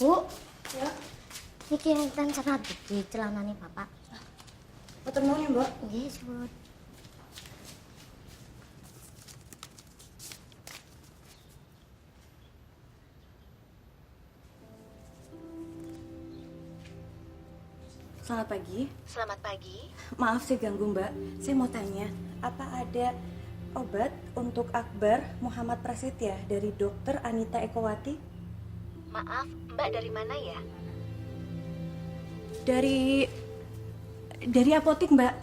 Bu, ya. Ini kiritan sana di celana nih Bapak. Betul mau nih, Mbak? Iya, sebut. Selamat pagi. Selamat pagi. Maaf saya ganggu, Mbak. Saya mau tanya, apa ada obat untuk Akbar Muhammad Prasetya dari Dokter Anita Ekowati? Maaf, Mbak dari mana ya? Dari apotik, Mbak.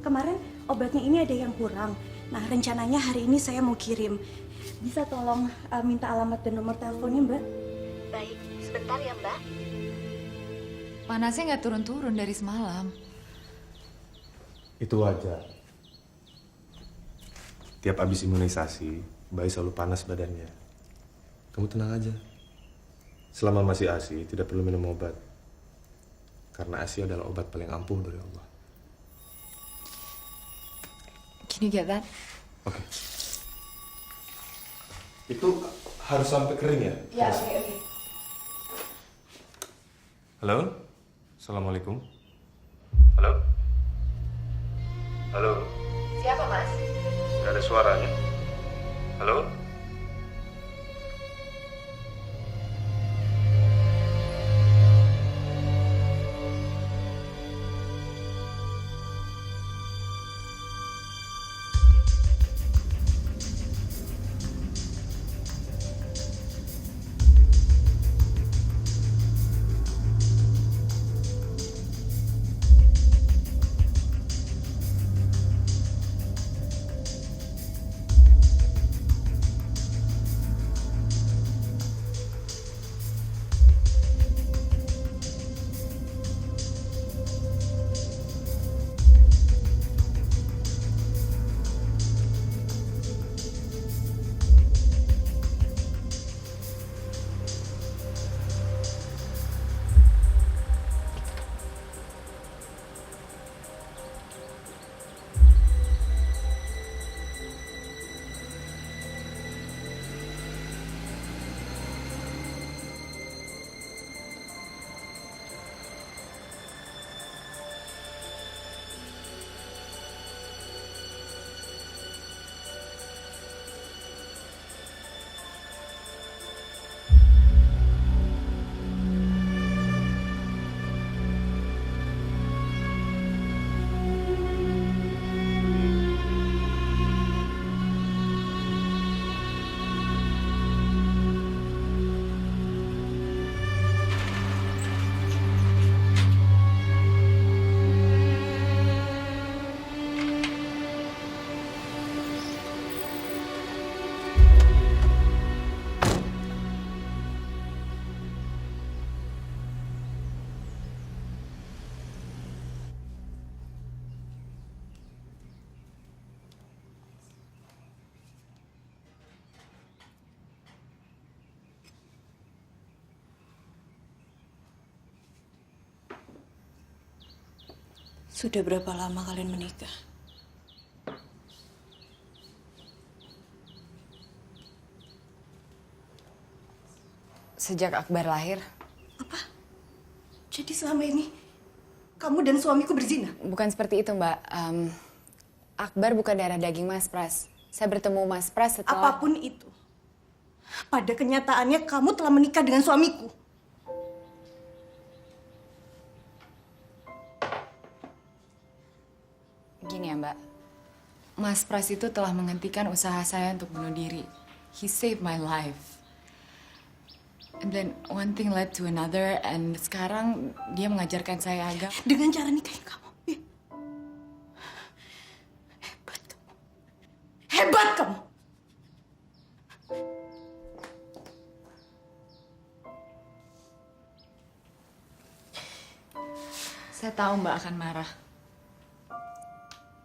Kemarin obatnya ini ada yang kurang. Nah, rencananya hari ini saya mau kirim. Bisa tolong minta alamat dan nomor teleponnya, Mbak? Baik, sebentar ya Mbak. Panasnya nggak turun-turun dari semalam. Itu wajar. Tiap abis imunisasi, bayi selalu panas badannya. Kamu tenang aja. Selama masih ASI, tidak perlu minum obat. Karena ASI adalah obat paling ampuh dari Allah. Can you get that? Oke. Itu harus sampai kering ya? Ya, oke. Halo? Assalamualaikum. Halo? Halo? Siapa, Mas? Gak ada suaranya. Halo? Sudah berapa lama kalian menikah? Sejak Akbar lahir. Jadi selama ini kamu dan suamiku berzina? Bukan seperti itu, Mbak. Akbar bukan darah daging Mas Pras. Saya bertemu Mas Pras setelah... Apapun itu, pada kenyataannya kamu telah menikah dengan suamiku. Gini ya, Mbak. Mas Pras itu telah menghentikan usaha saya untuk bunuh diri. He saved my life. And then one thing led to another, and sekarang dia mengajarkan saya agama. Dengan cara nikahin kamu. Hebat kamu. Hebat kamu. Saya tahu Mbak akan marah.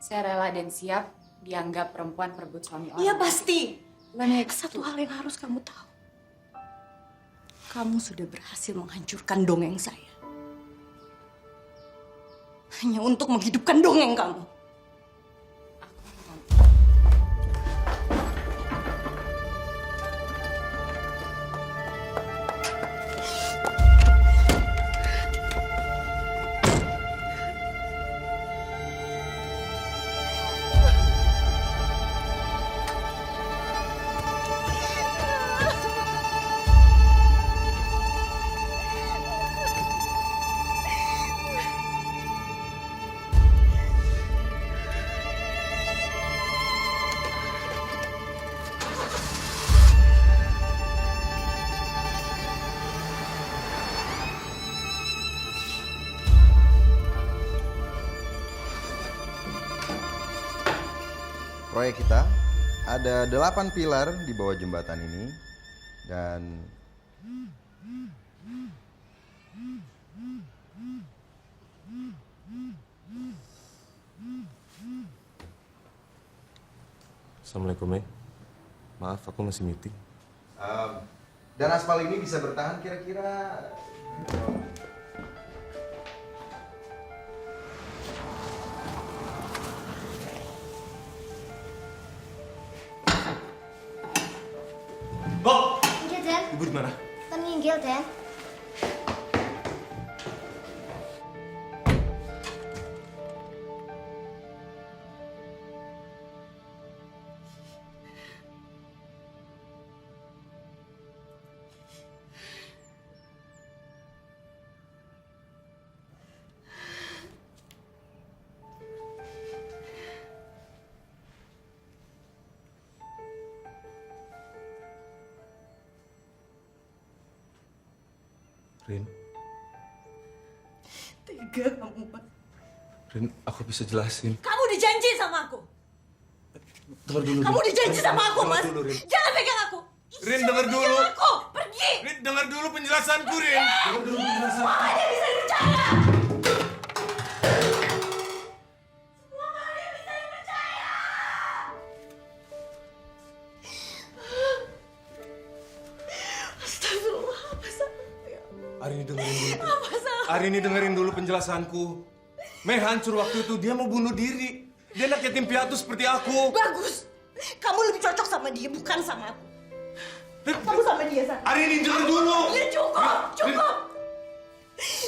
Saya rela dan siap dianggap perempuan perebut suami orang. Iya pasti. Let Satu hal yang harus kamu tahu. Kamu sudah berhasil menghancurkan dongeng saya. Hanya untuk menghidupkan dongeng kamu. Proyek kita ada 8 pilar di bawah jembatan ini dan Assalamualaikum, Mei. Maaf, aku masih meeting. dan aspal ini bisa bertahan kira-kira Bo! Iya, Den. Ibu di mana? Meninggal, Den. Rin, Tega kamu, Pak. Rin, aku bisa jelasin. Kamu udah janji sama aku. Dengar dulu. Kamu udah janji sama aku, Mas. Dulu, Rin. Jangan pegang aku. Rin, dengar dulu. Pegang aku. Pergi. Rin, dengar dulu penjelasanku, Rin. Dengar dulu penjelasanku. Mama dia bisa percaya. Astagfirullah, apa salahnya? Arini dengerin dulu. Apa salah? Arini dengerin dulu penjelasanku. Mei hancur waktu itu, dia mau bunuh diri. Dia anak yatim piatu seperti aku. Bagus. Kamu lebih cocok sama dia, bukan sama aku. Kamu sama dia, San. Arini, denger dulu. Ya cukup, cukup.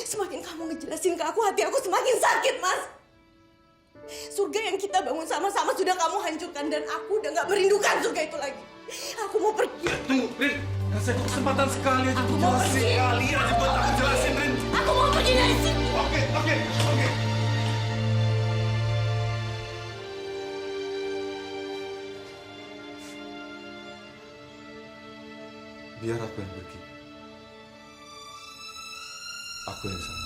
Semakin kamu ngejelasin ke aku, hati aku semakin sakit, Mas. Surga yang kita bangun sama-sama sudah kamu hancurkan dan aku udah gak merindukan surga itu lagi. Aku mau pergi. Tunggu, Rin. Kasih aku kesempatan sekali aja untuk jelasin. Sekali aja buat aku jelasin, Rin. Aku mau pergi dari sini. Oke. Biar aku yang pergi. Aku yang salah.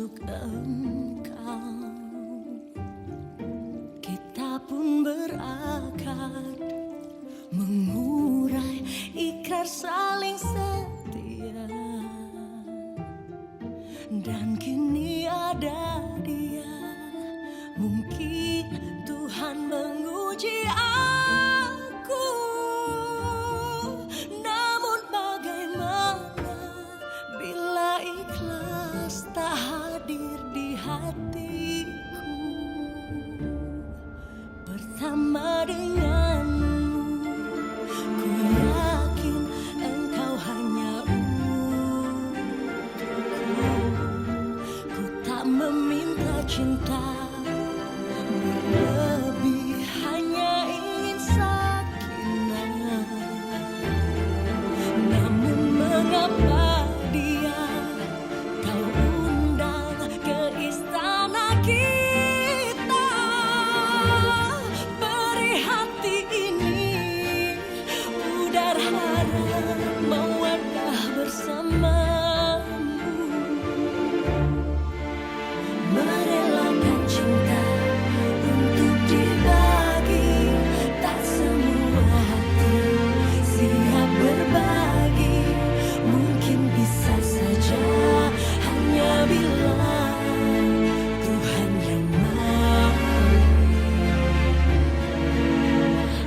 untuk engkau. Kita pun berakad mengurai ikrar saling setia. Dan kini ada dia, mungkin Tuhan menguji aku. Namun bagaimana bila ikhlas tak hadir di hatiku. Bersama denganmu, ku yakin engkau hanya untukku. Ku tak meminta cinta lebih, hanya ingin sakinah. Namun mengapa dia kau undang ke istana kita? Beri hati ini udar harap mawaddah bersamamu. Merelakan cinta untuk dibagi, tak semua hati siap berbagi. Mungkin bisa saja hanya bila Tuhan yang mau.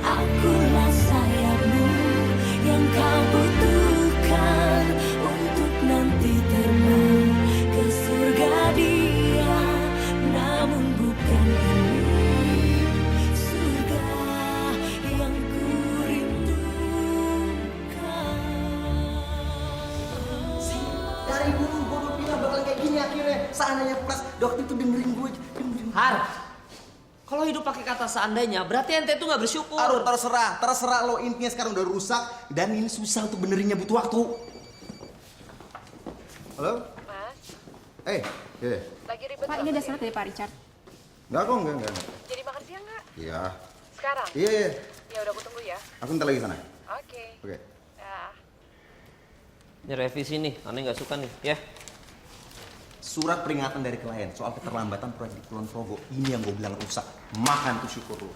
Akulah sayapmu yang kau butuhkan untuk nanti terbang ke surga dia. Namun bukan ini surga yang ku rindukan. Dari dulu gue udah bilang bakal kayak gini akhirnya. Seandainya Pras waktu itu dengerin gue. Har, kalau hidup pakai kata seandainya, berarti ente tuh nggak bersyukur. Aduh, terserah lo, intinya sekarang udah rusak dan ini susah untuk benerinnya, butuh waktu. Halo? Mas, Iya. lagi ribet. Pak, ini udah surat dari Pak Richard. Enggak kok, enggak. Jadi makan siang nggak? Iya. Sekarang? Iya. Ya udah, aku tunggu ya. Aku ntar lagi sana. Oke. Oke. Ya. Ini revisi nih, aneh nggak suka nih, ya. Surat peringatan dari klien soal keterlambatan proyek di Kulon Progo. Ini yang gue bilang rusak. Makan tuh syukur lo.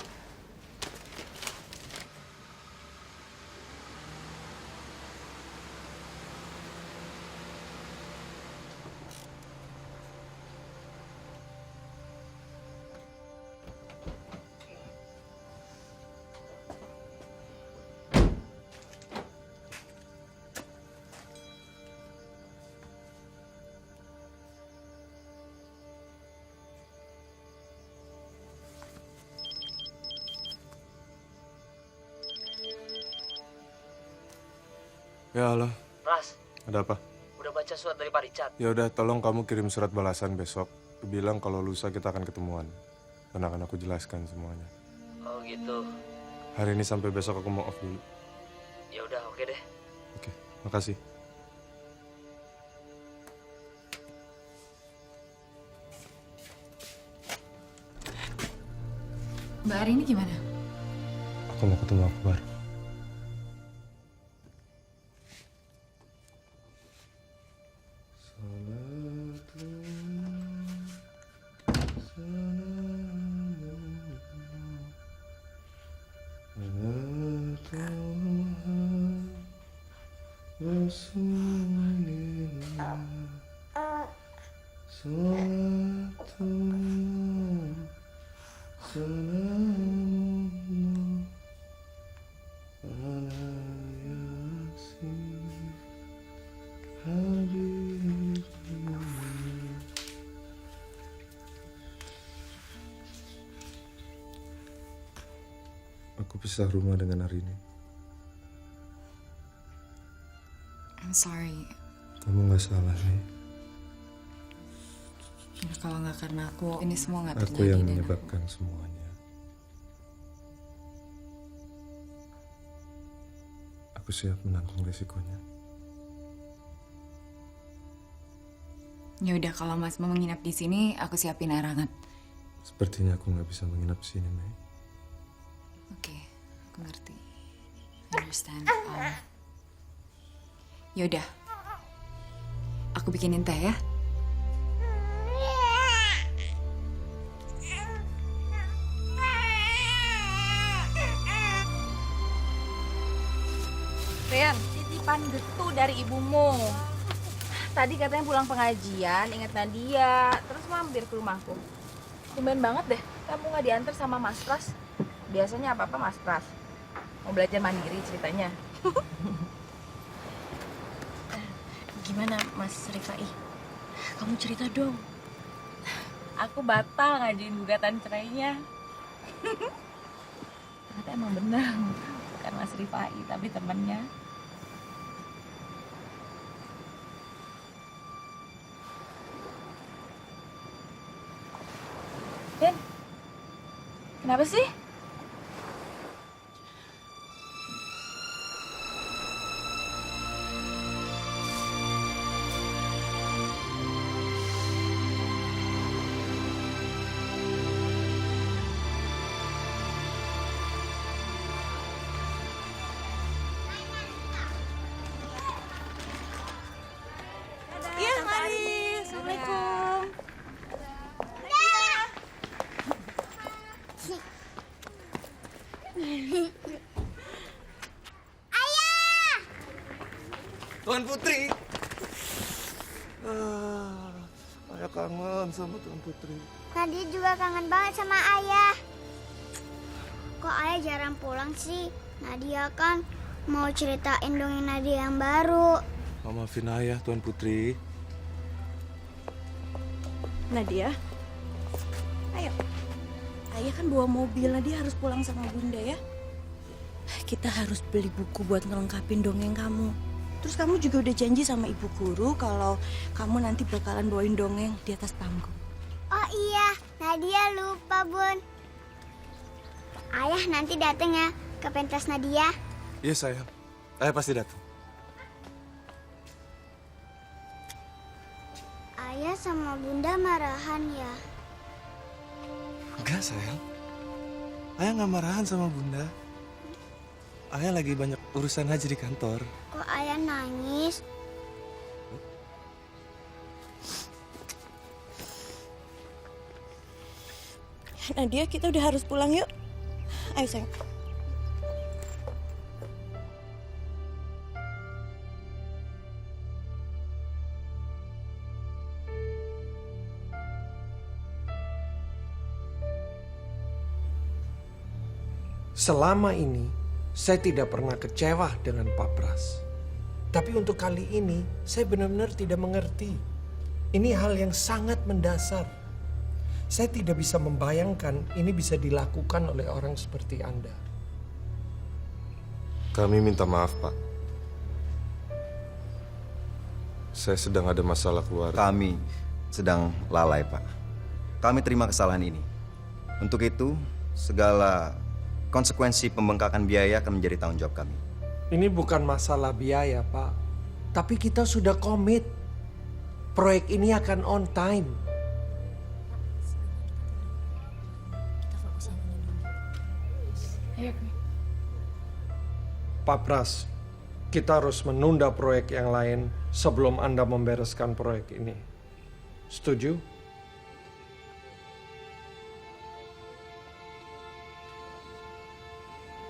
Ya halo, Pras, ada apa? udah baca surat dari Pak Richard. Ya udah, tolong kamu kirim surat balasan besok. Bilang kalau lusa kita akan ketemuan. Dan akan aku jelaskan semuanya. Oh gitu. Hari ini sampai besok aku mau off dulu. Ya udah, oke deh. Oke, makasih. Mbak Arini gimana? Aku mau ketemu Akbar. Aku pisah rumah dengan Arini. I'm sorry. Kamu nggak salah nih. Ya, kalau nggak karena aku, ini semua nggak terjadi. Aku yang dan menyebabkan semuanya. Aku siap menanggung resikonya. Ya udah, kalau Mas mau menginap di sini, aku siapin air hangat. Sepertinya aku nggak bisa menginap di sini, Mei. Oke, aku ngerti. I understand. Ya udah, aku bikinin teh ya. telepon gitu dari ibumu. Tadi katanya pulang pengajian, ingat Nadia, terus mampir ke rumahku. Tumben banget deh, kamu nggak diantar sama Mas Pras. Biasanya apa-apa Mas Pras. Mau belajar mandiri ceritanya. Gimana Mas Rifai? Kamu cerita dong. Aku batal ngajuin gugatan cerainya. Ternyata emang benar, bukan Mas Rifai tapi temennya. Den, kenapa sih? Iya, mari. Assalamualaikum. Ayah! Tuan Putri. Ayah kangen sama Tuan Putri. Nadia juga kangen banget sama ayah. Kok ayah jarang pulang sih? Nadia kan mau ceritain dongeng Nadia yang baru. Maafin ayah, Tuan Putri. Nadia, ayo. Ayah kan bawa mobil, Nadia harus pulang sama Bunda ya. Kita harus beli buku buat ngelengkapin dongeng kamu. Terus kamu juga udah janji sama ibu guru kalau kamu nanti bakalan bawain dongeng di atas panggung. Oh iya, Nadia lupa Bun. Ayah nanti datang ya ke pentas Nadia. Iya sayang, ayah pasti datang. Ayah sama Bunda marahan ya. Enggak sayang, ayah nggak marahan sama Bunda. Ayah lagi banyak urusan aja di kantor. Kok ayah nangis? Nadia, kita udah harus pulang yuk. Ayo sayang. Selama ini, saya tidak pernah kecewa dengan Pak Pras. Tapi untuk kali ini, saya benar-benar tidak mengerti. Ini hal yang sangat mendasar. Saya tidak bisa membayangkan ini bisa dilakukan oleh orang seperti Anda. Kami minta maaf, Pak. Saya sedang ada masalah keluarga. Kami sedang lalai, Pak. Kami terima kesalahan ini. Untuk itu, segala konsekuensi pembengkakan biaya akan menjadi tanggung jawab kami. Ini bukan masalah biaya, Pak. Tapi kita sudah komit. Proyek ini akan on time. Pak Pras, kita harus menunda proyek yang lain sebelum Anda membereskan proyek ini. Setuju?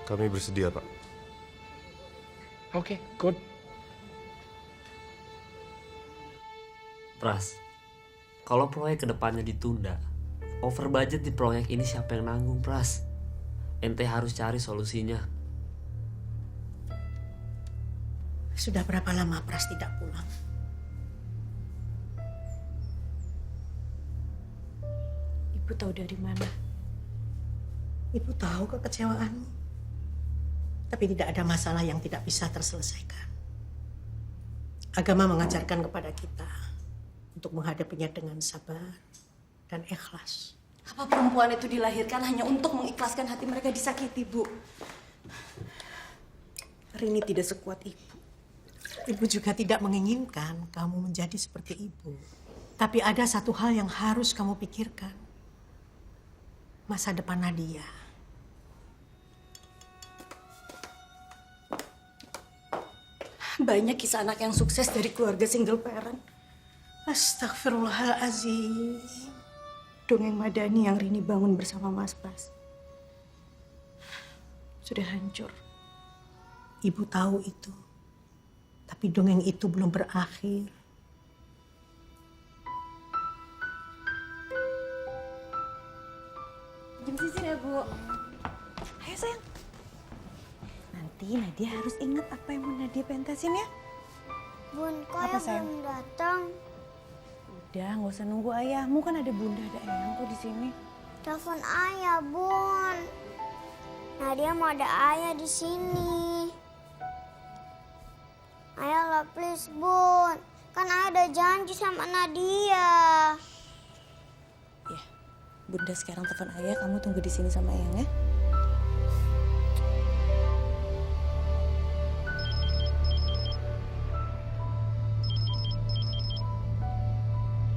Kami bersedia, Pak. Oke, good. Pras, kalau proyek kedepannya ditunda, over budget di proyek ini siapa yang nanggung, Pras? Ente harus cari solusinya. Sudah berapa lama Pras tidak pulang? Ibu tahu dari mana? Ibu tahu kekecewaanmu. Tapi tidak ada masalah yang tidak bisa terselesaikan. Agama mengajarkan kepada kita untuk menghadapinya dengan sabar dan ikhlas. Apa perempuan itu dilahirkan hanya untuk mengikhlaskan hati mereka disakiti, Bu? Rini tidak sekuat ibu. Ibu juga tidak menginginkan kamu menjadi seperti ibu. Tapi ada satu hal yang harus kamu pikirkan. Masa depan Nadia. Banyak kisah anak yang sukses dari keluarga single parent. Astagfirullahaladzim. Dongeng Madani yang Rini bangun bersama Mas Pras sudah hancur. Ibu tahu itu. Tapi dongeng itu belum berakhir. Jam sisir ya, Bu. Ayo sayang. Nanti Nadia harus ingat apa yang mau Nadia pentasin ya. Bun, kok Apa, ya sayang? belum datang? Udah, nggak usah nunggu ayahmu, kan ada bunda, ada eyang tuh di sini. Telepon ayah, Bun. Nadia mau ada ayah di sini. Ayolah please, Bun. Kan ayah ada janji sama Nadia. Bunda sekarang telepon ayah, kamu tunggu di sini sama eyang ya.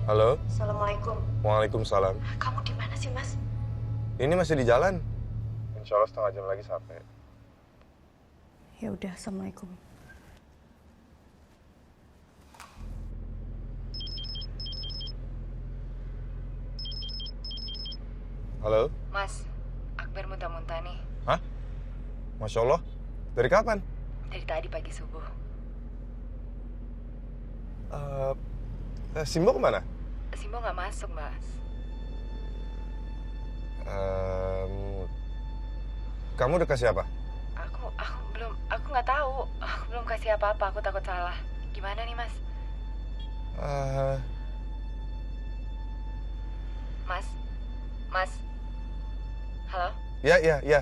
Halo? Assalamualaikum. Waalaikumsalam. Kamu di mana sih, Mas? Ini masih di jalan. Insya Allah setengah jam lagi sampai. Ya udah, assalamualaikum. Halo? Mas, Akbar muntah-muntah nih. Hah? Masya Allah. Dari kapan? Dari tadi pagi subuh. Simbo kemana? Simbo nggak masuk, Mas. Kamu udah kasih apa? Aku nggak tahu. Aku belum kasih apa-apa. Aku takut salah. Gimana nih, Mas? Mas. Halo? Ya.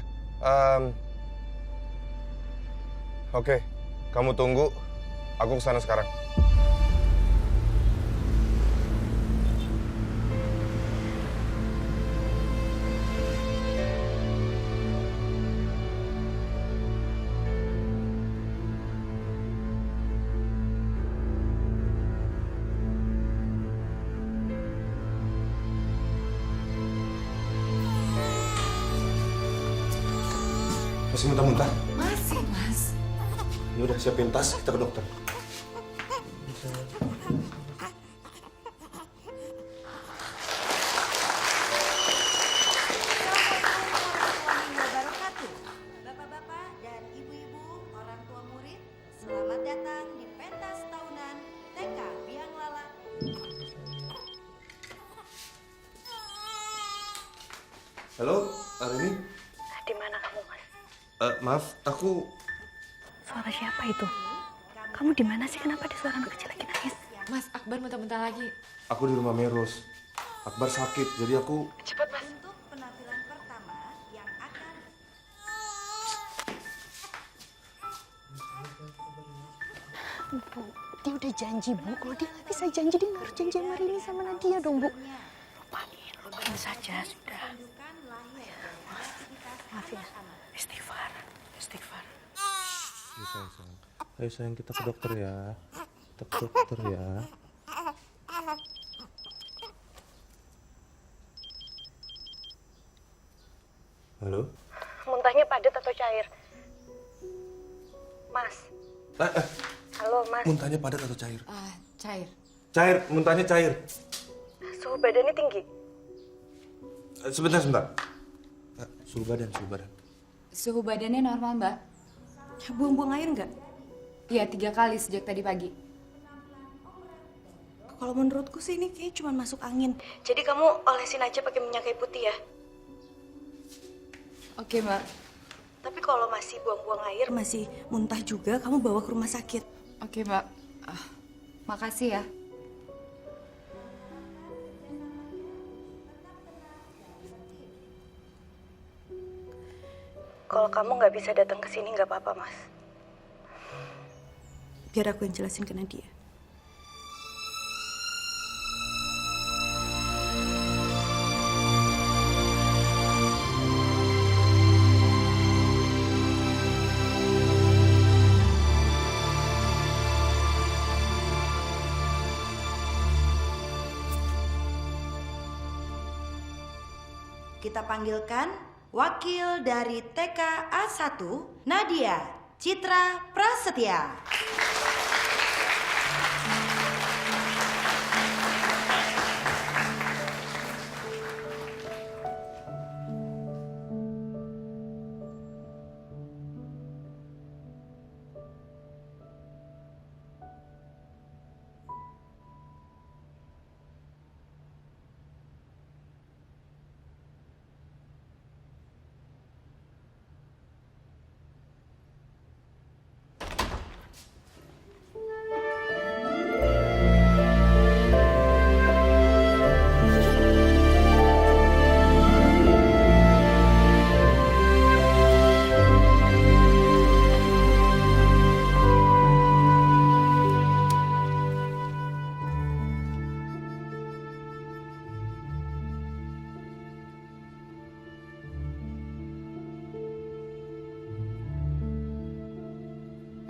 Oke, kamu tunggu. Aku kesana sekarang. Masih muntah-muntah? Masih, Mas. Ya udah, siapin tas, kita ke dokter. Bapak-bapak dan ibu-ibu, orang tua murid, selamat datang di pentas tahunan TK Biang Lala. Halo, Arini? Di mana kamu, Mas? Maaf, aku... Suara siapa itu? Kamu di mana sih? Kenapa ada suara anak kecil lagi nangis? Mas, Akbar muntah-muntah lagi. Aku di rumah Meros. Akbar sakit, jadi aku... Cepat, Mas. Untuk penampilan pertama yang akan... Bu, dia udah janji, Bu. Kalau dia nggak bisa janji, dia harus janji sama Rini sama Nadia dong, Bu. Lupain saja, sudah. Maaf ya. Istighfar. Ayo sayang, kita ke dokter ya. Kita ke dokter ya. Halo? Muntahnya padat atau cair? Mas. Halo, Mas. Muntahnya padat atau cair? Cair. Cair, muntahnya cair. Suhu badannya tinggi? Sebentar. Suhu badan. Suhu badannya normal, Mbak. Buang-buang air nggak? Iya, 3 kali sejak tadi pagi. Kalau menurutku sih ini kayaknya cuma masuk angin. Jadi kamu olesin aja pakai minyak kayu putih ya. Oke, Mbak. Tapi kalau masih buang-buang air, masih muntah juga, kamu bawa ke rumah sakit. Oke, Mbak. Makasih ya. Kalau kamu nggak bisa datang ke sini nggak apa-apa, Mas. Biar aku yang jelasin ke Nadia. Kita panggilkan wakil dari TK A1, Nadia Citra Prasetya.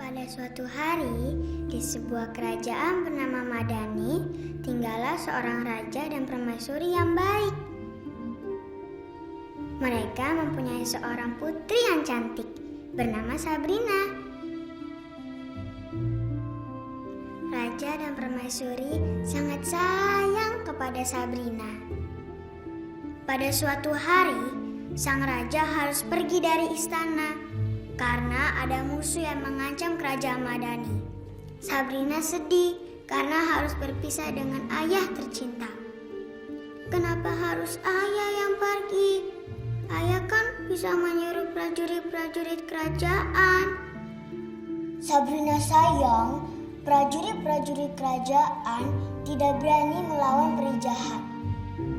Pada suatu hari, di sebuah kerajaan bernama Madani, tinggallah seorang raja dan permaisuri yang baik. Mereka mempunyai seorang putri yang cantik, bernama Sabrina. Raja dan permaisuri sangat sayang kepada Sabrina. Pada suatu hari, sang raja harus pergi dari istana karena ada musuh yang mengancam kerajaan Madani. Sabrina sedih karena harus berpisah dengan ayah tercinta. Kenapa harus ayah yang pergi? Ayah kan bisa menyuruh prajurit-prajurit kerajaan. Sabrina sayang, prajurit-prajurit kerajaan tidak berani melawan peri jahat.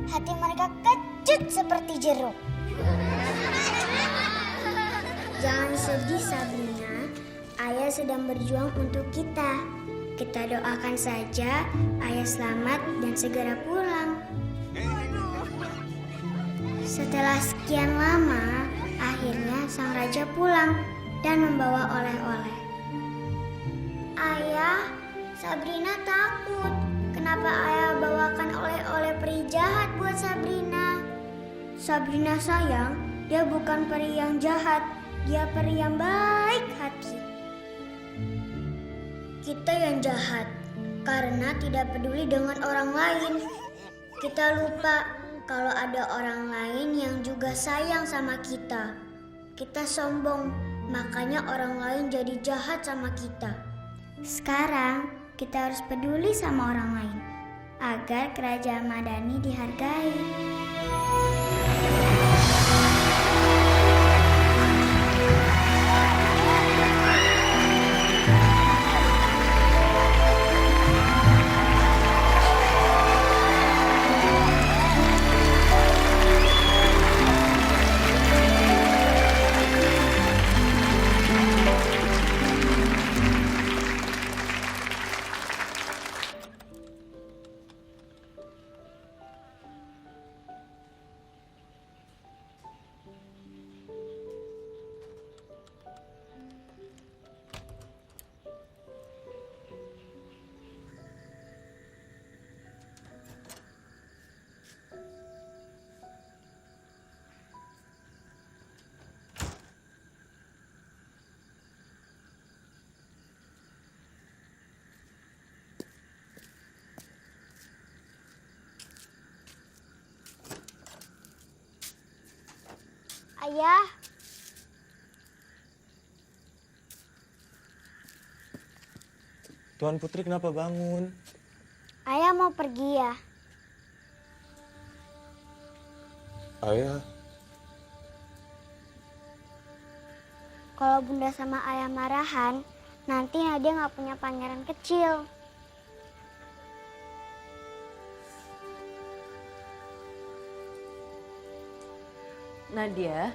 Hati mereka kecut seperti jeruk. Jangan sedih Sabrina, ayah sedang berjuang untuk kita. Kita doakan saja ayah selamat dan segera pulang. Setelah sekian lama, akhirnya sang raja pulang dan membawa oleh-oleh. Ayah, Sabrina takut. Kenapa ayah bawakan oleh-oleh peri jahat buat Sabrina? Sabrina sayang, dia bukan peri yang jahat. Dia peri yang baik hati. Kita yang jahat karena tidak peduli dengan orang lain. Kita lupa kalau ada orang lain yang juga sayang sama kita. Kita sombong, makanya orang lain jadi jahat sama kita. Sekarang kita harus peduli sama orang lain agar kerajaan Madani dihargai. Ayah, Tuan Putri kenapa bangun? ayah mau pergi ya? Ayah, Kalau bunda sama ayah marahan, nanti Nadia nggak punya pangeran kecil. Nadia,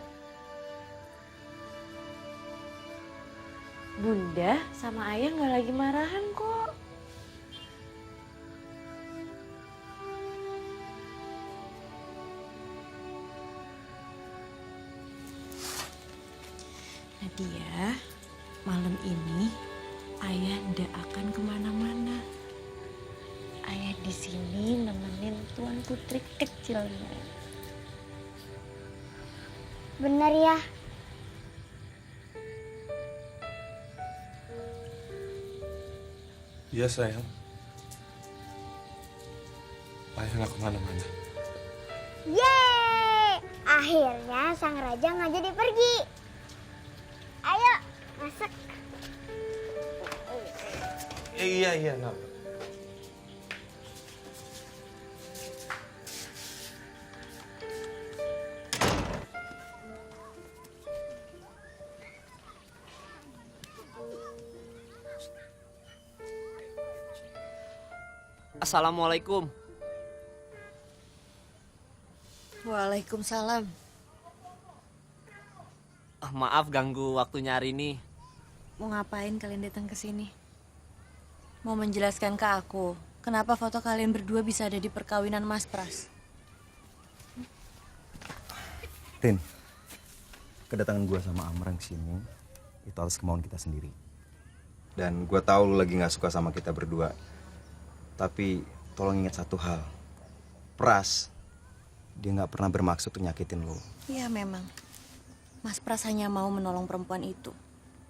bunda sama ayah nggak lagi marahan kok. Nadia, malam ini ayah ndak akan kemana-mana. Ayah di sini nemenin Tuan Putri kecilnya. Bener ya? iya sayang. Ayah nggak kemana-mana. Yeay! Akhirnya sang raja nggak jadi pergi. Ayo, masak. Iya, nggak. Assalamualaikum. Waalaikumsalam. Maaf ganggu waktunya hari ini. Mau ngapain kalian datang ke sini? Mau menjelaskan ke aku kenapa foto kalian berdua bisa ada di perkawinan Mas Pras? Tin, kedatangan gue sama Amran ke sini itu atas kemauan kita sendiri. Dan gue tahu lu lagi gak suka sama kita berdua. Tapi tolong ingat satu hal. Pras, dia gak pernah bermaksud untuk nyakitin lu. Iya memang. Mas Pras hanya mau menolong perempuan itu.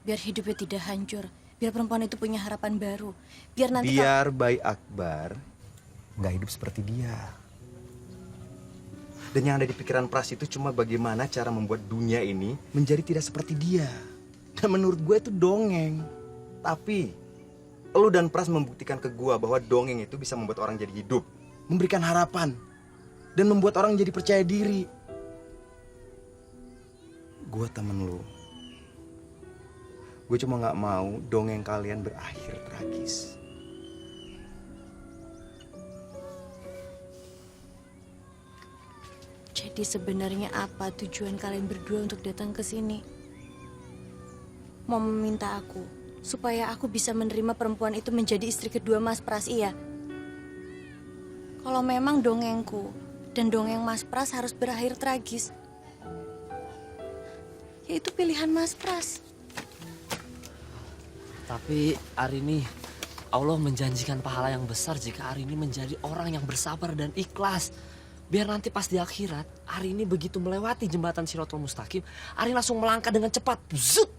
Biar hidupnya tidak hancur. Biar perempuan itu punya harapan baru. Biar nanti... Biar Bayi Akbar gak hidup seperti dia. Dan yang ada di pikiran Pras itu cuma bagaimana cara membuat dunia ini menjadi tidak seperti dia. Dan menurut gue itu dongeng. Tapi lu dan Pras membuktikan ke gue bahwa dongeng itu bisa membuat orang jadi hidup, memberikan harapan, dan membuat orang jadi percaya diri. Gue temen lu. Gue cuma gak mau dongeng kalian berakhir tragis. Jadi sebenarnya apa tujuan kalian berdua untuk datang ke sini? Mau meminta aku supaya aku bisa menerima perempuan itu menjadi istri kedua Mas Pras, iya? Kalau memang dongengku dan dongeng Mas Pras harus berakhir tragis, ya itu pilihan Mas Pras. Tapi Arini, Allah menjanjikan pahala yang besar jika Arini menjadi orang yang bersabar dan ikhlas. Biar nanti pas di akhirat, Arini begitu melewati jembatan Shirathul Mustaqim, Arini langsung melangkah dengan cepat. Zut!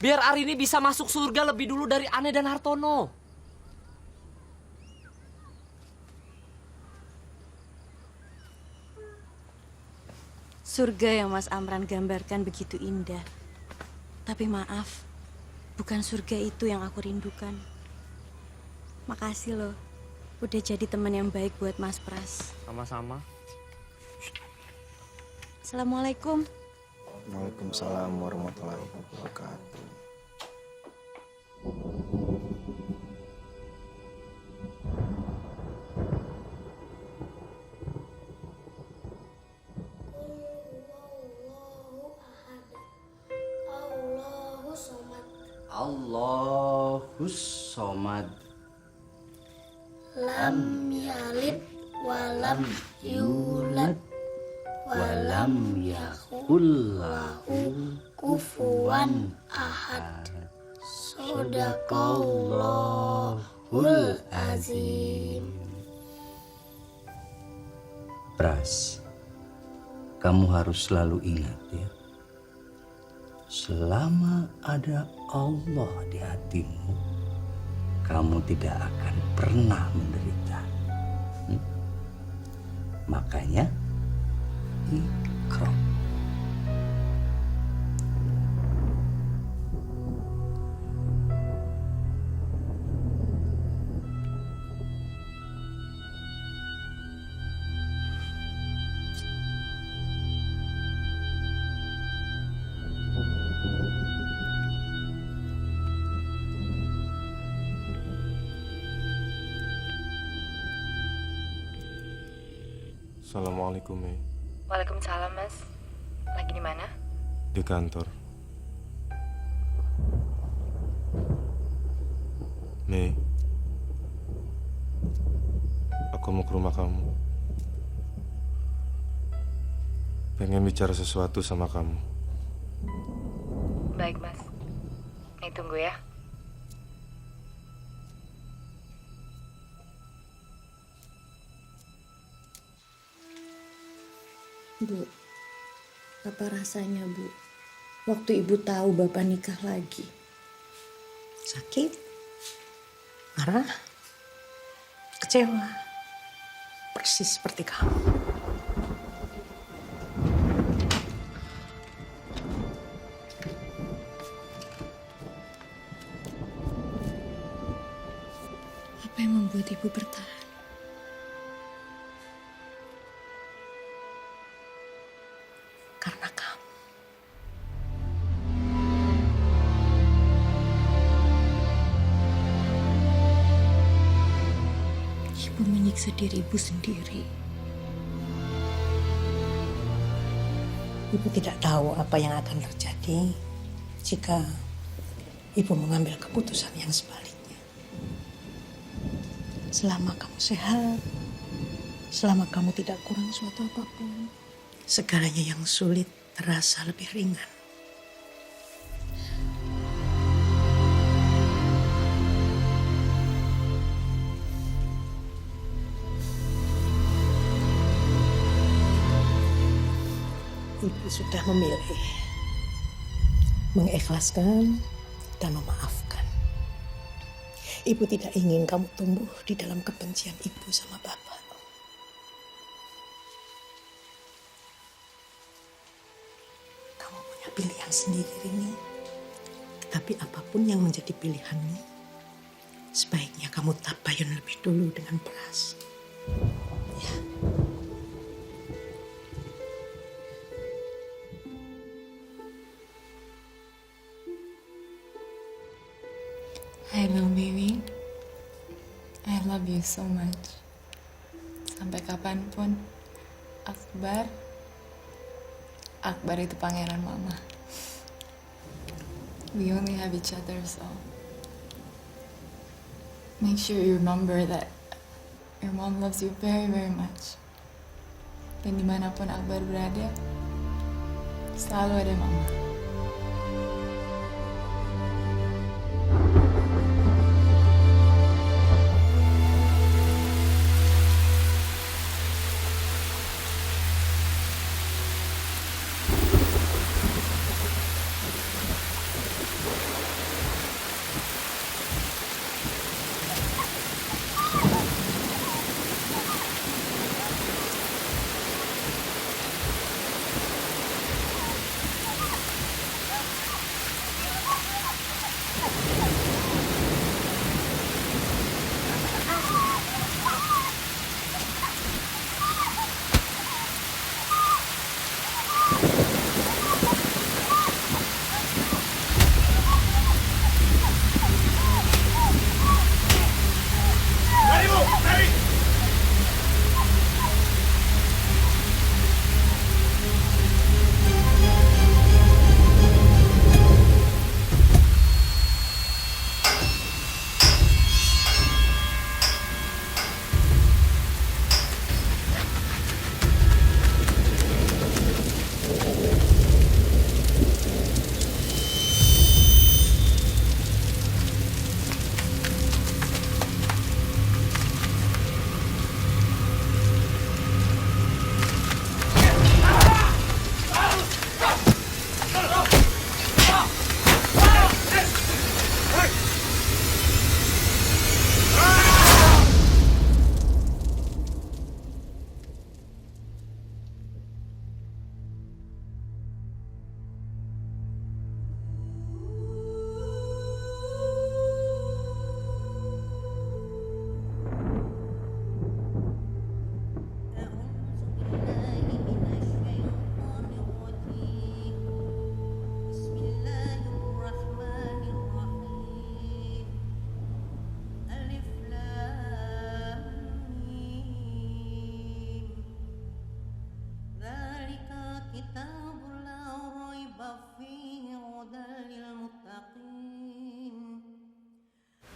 Biar Arini bisa masuk surga lebih dulu dari Ane dan Hartono. Surga yang Mas Amran gambarkan begitu indah. Tapi maaf, bukan surga itu yang aku rindukan. Makasih loh, udah jadi teman yang baik buat Mas Pras. Sama-sama. Assalamualaikum. Waalaikumsalam warahmatullahi wabarakatuh. Allahus somad. Lam yalid walam yulad walam yakul lahu kufuwan ahad. Shadaqallahul azim. Pras, kamu harus selalu ingat ya. Selama ada Allah di hatimu, kamu tidak akan pernah menderita. Makanya, Iqra. Assalamualaikum, Mei. Waalaikumsalam, Mas. Lagi di mana? Di kantor. Mei, aku mau ke rumah kamu. Pengen bicara sesuatu sama kamu. Baik, Mas. Nih, tunggu ya. Bu, apa rasanya, Bu? Waktu Ibu tahu Bapak nikah lagi. Sakit, marah, kecewa, persis seperti kamu. Apa yang membuat Ibu bertahan? Karena kamu. Ibu menyiksa diri Ibu sendiri. Ibu tidak tahu apa yang akan terjadi jika Ibu mengambil keputusan yang sebaliknya. Selama kamu sehat, selama kamu tidak kurang suatu apapun, segalanya yang sulit terasa lebih ringan. Ibu sudah memilih mengikhlaskan dan memaafkan. Ibu tidak ingin kamu tumbuh di dalam kebencian ibu sama bapak. Kamu punya pilihan sendiri ini. Tapi apapun yang menjadi pilihanmu, sebaiknya kamu tabayun lebih dulu dengan Pras. Ya. Hai little baby, I love you so much. Sampai kapanpun, Akbar itu pangeran mama. We only have each other, so make sure you remember that your mom loves you very, very much. Dan dimanapun Akbar berada, selalu ada mama.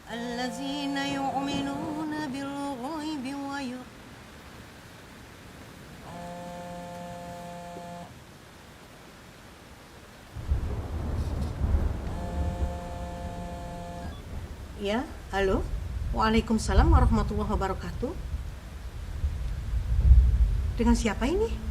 الذين يؤمنون بالغيب Ya, halo. Waalaikumsalam warahmatullahi wabarakatuh. Dengan siapa ini?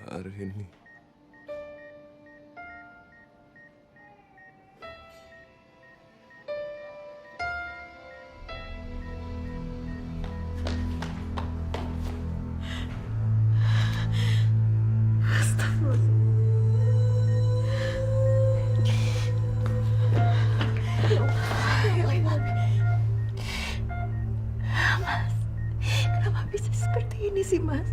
Arini. Mas, kenapa bisa seperti ini sih, Mas?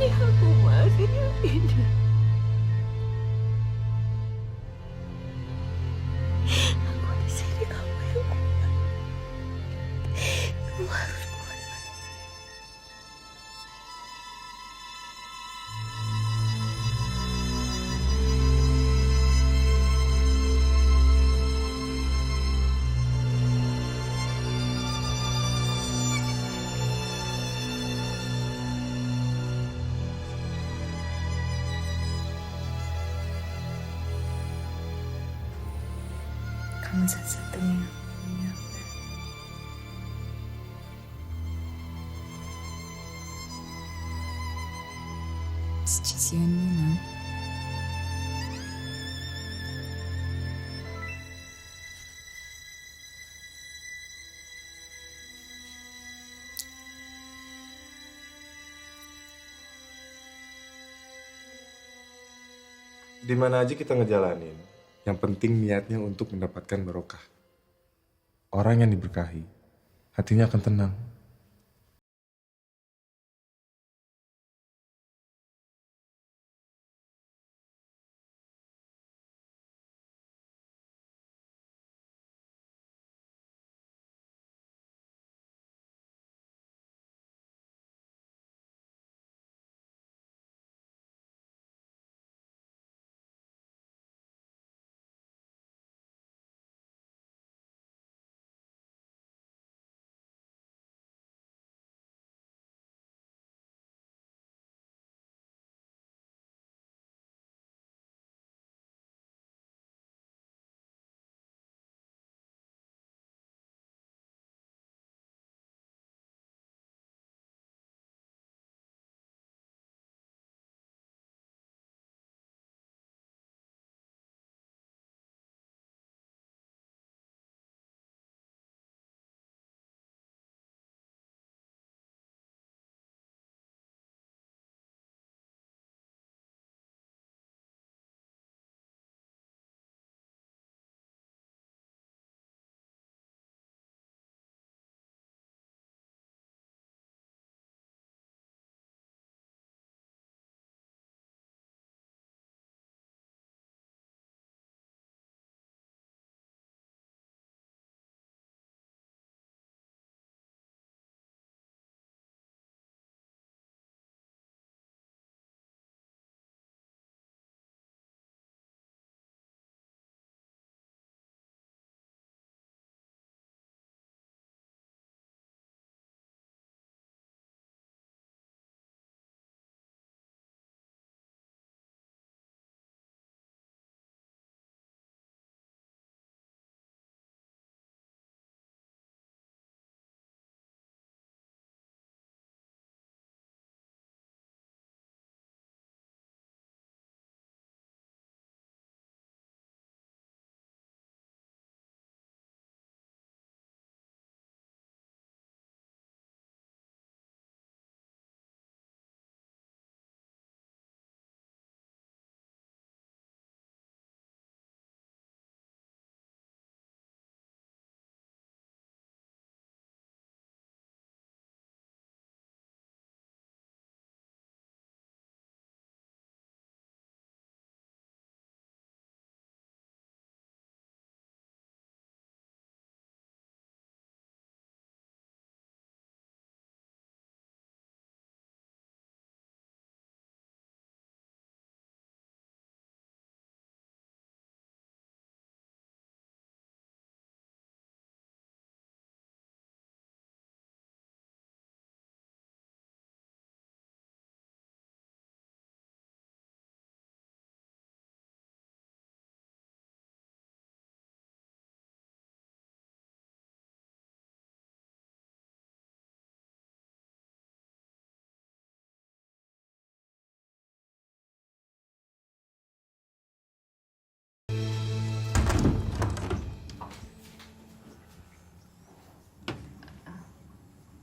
Ini aku, Mas. Ini beda. Aku di sini, kamu yang kuat. Kamu harus kuat, Mas. Kamu satu-satunya yang aku punya. It's just you and me now. Di mana aja kita ngejalanin, yang penting niatnya untuk mendapatkan barokah. Orang yang diberkahi, hatinya akan tenang.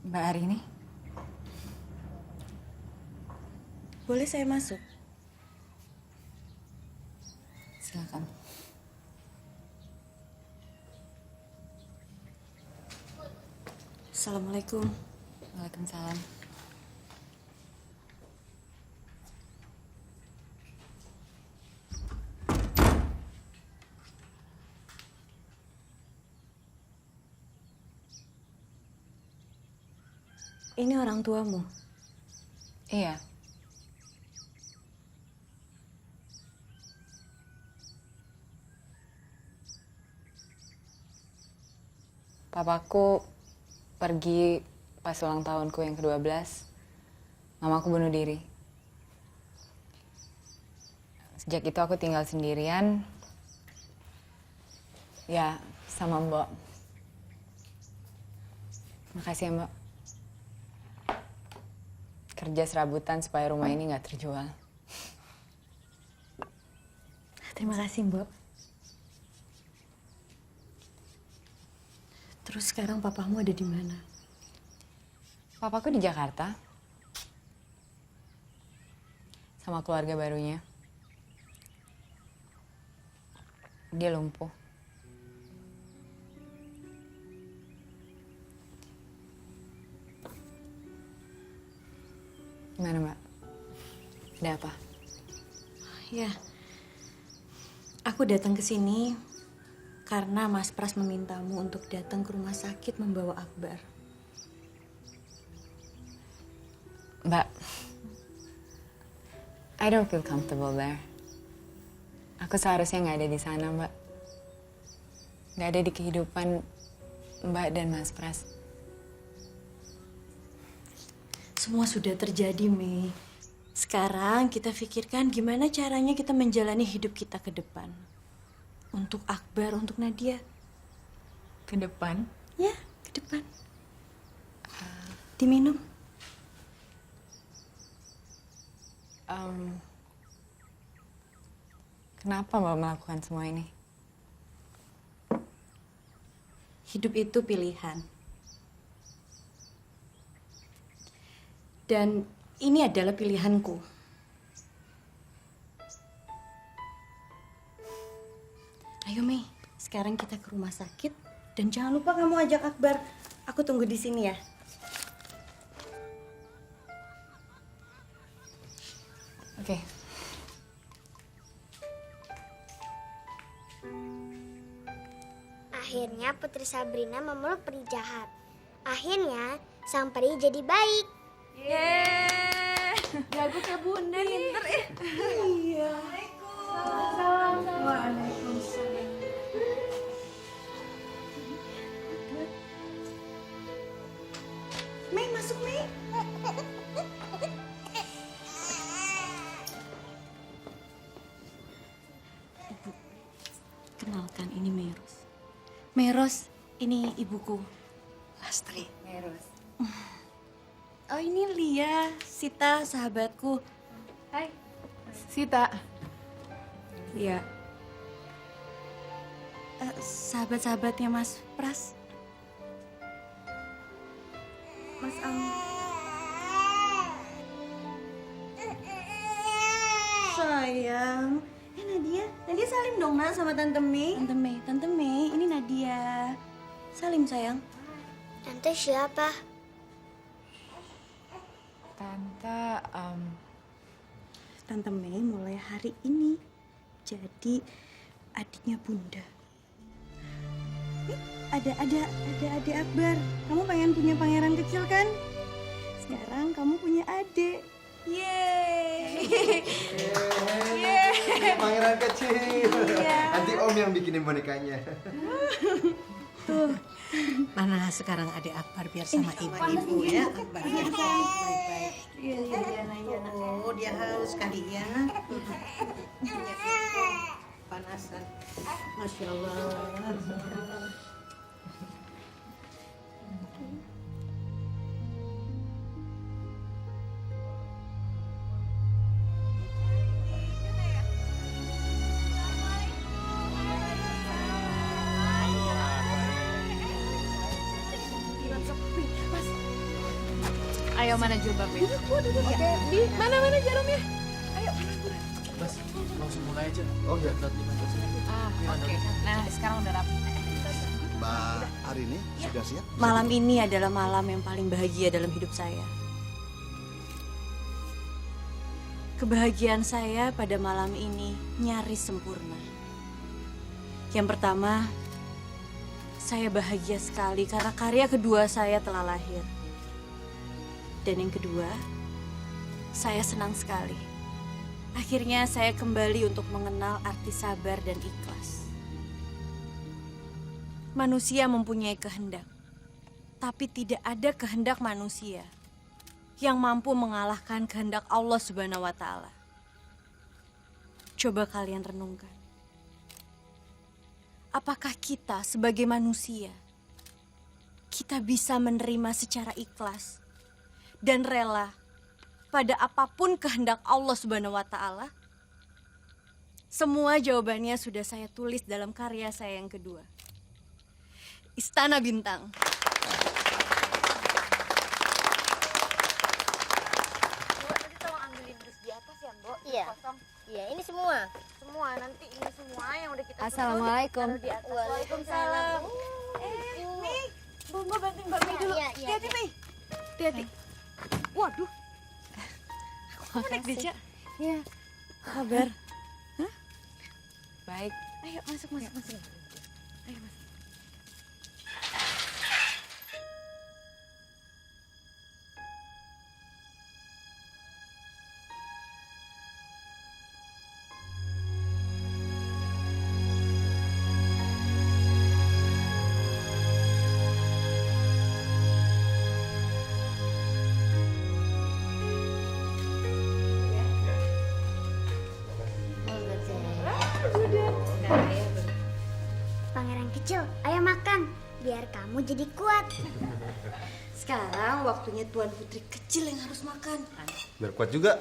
Mbak Arini, Boleh saya masuk? silakan. Assalamualaikum. Waalaikumsalam. Ini orang tuamu? Iya. Papaku pergi pas ulang tahunku yang ke-12. Mamaku bunuh diri. Sejak itu aku tinggal sendirian. Ya, sama Mbak. Makasih ya, Mbak. Kerja serabutan supaya rumah ini nggak terjual. Terima kasih, Mbak. Terus sekarang papamu ada di mana? Papaku di Jakarta. Sama keluarga barunya. Dia lumpuh. Gimana, Mbak? Ada apa? Ya, aku datang ke sini karena Mas Pras memintamu untuk datang ke rumah sakit membawa Akbar. Mbak, I don't feel comfortable there. Aku seharusnya nggak ada di sana, Mbak. Nggak ada di kehidupan Mbak dan Mas Pras. Semua sudah terjadi, Mei. Sekarang kita pikirkan gimana caranya kita menjalani hidup kita ke depan. Untuk Akbar, untuk Nadia. Ke depan? Ya, ke depan. Diminum. Kenapa Mbak melakukan semua ini? Hidup itu pilihan. Dan ini adalah pilihanku. Ayo Mei, sekarang kita ke rumah sakit. Dan jangan lupa kamu ajak Akbar. Aku tunggu di sini ya. Oke. Akhirnya Putri Sabrina memeluk peri jahat. Akhirnya sang peri jadi baik. Yeay, jago kayak bunda, pinter ya. Iya. Waalaikumsalam. Mei, masuk Mei. Ibu, kenalkan ini Meros. Meros, ini ibuku. Lastri. Meros. Oh ini Lia, Sita, sahabatku. Hai. Sita. Iya. Sahabat-sahabatnya Mas Pras. Mas Am. Sayang. Nadia salim dong nak sama Tante Mei. Tante Mei, ini Nadia. Salim sayang. Tante siapa? Tante Mei mulai hari ini jadi adiknya Bunda. Ada adik Akbar. Kamu pengen punya pangeran kecil kan? Sekarang kamu punya adik. Yeay. Pangeran kecil. Iya. Nanti Om yang bikinin bonekanya. Tuh, mana sekarang adik Akbar biar sama ibu-ibu ya. Akbar ya. Baik-baik. Iya. Oh, dia haus kali ya. Panasan. Masya Allah. Mas, Ayo, mana jilbabnya? Duduk. Oke, di mana jarumnya? Ayo. Mas, langsung mulai aja. Oh iya. Oke. Nah, sekarang udah rapi. Mbak Arini sudah siap? Malam ini adalah malam yang paling bahagia dalam hidup saya. Kebahagiaan saya pada malam ini nyaris sempurna. Yang pertama, saya bahagia sekali karena karya kedua saya telah lahir. Dan yang kedua, saya senang sekali. Akhirnya saya kembali untuk mengenal arti sabar dan ikhlas. Manusia mempunyai kehendak, tapi tidak ada kehendak manusia yang mampu mengalahkan kehendak Allah Subhanahu wa Ta'ala. Coba kalian renungkan. Apakah kita sebagai manusia, kita bisa menerima secara ikhlas dan rela pada apapun kehendak Allah Subhanahu wa Ta'ala? Semua jawabannya sudah saya tulis dalam karya saya yang kedua, Istana Bintang. Iya. Iya, ini semua. Semua nanti ini semua yang udah kita Assalamualaikum. taruh di atas. Waalaikumsalam. Nih, Mbak bantuin Mbak Mei dulu. Iya. Hati-hati, Mei. Hati-hati. Waduh. Kamu naik beca? Iya. Kabar? Hah? Baik. Ayo masuk. Ayo masuk. Pangeran kecil, ayo makan biar kamu jadi kuat. Sekarang waktunya Tuan Putri kecil yang harus makan. Biar kuat juga.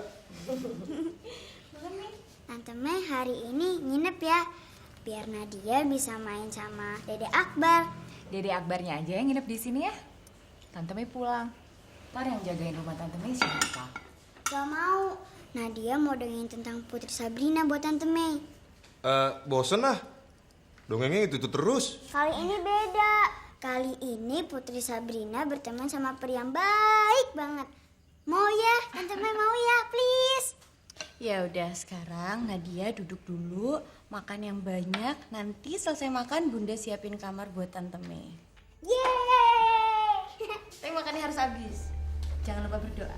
Tante Mei hari ini nginep ya, biar Nadia bisa main sama Dede Akbar. Dede Akbarnya aja yang nginep di sini ya. Tante Mei pulang. Ntar yang jagain rumah Tante Mei siapa? Gak mau, Nadia mau dongengin tentang Putri Sabrina buat Tante Mei. Bosen lah. Dongengnya itu terus. Kali ini beda. Kali ini Putri Sabrina berteman sama pria yang baik banget. Mau ya, Tante Mei mau ya, please. Ya udah, sekarang Nadia duduk dulu, makan yang banyak. Nanti selesai makan Bunda siapin kamar buat Tante Mei. Yeay! Tapi makannya harus habis. Jangan lupa berdoa.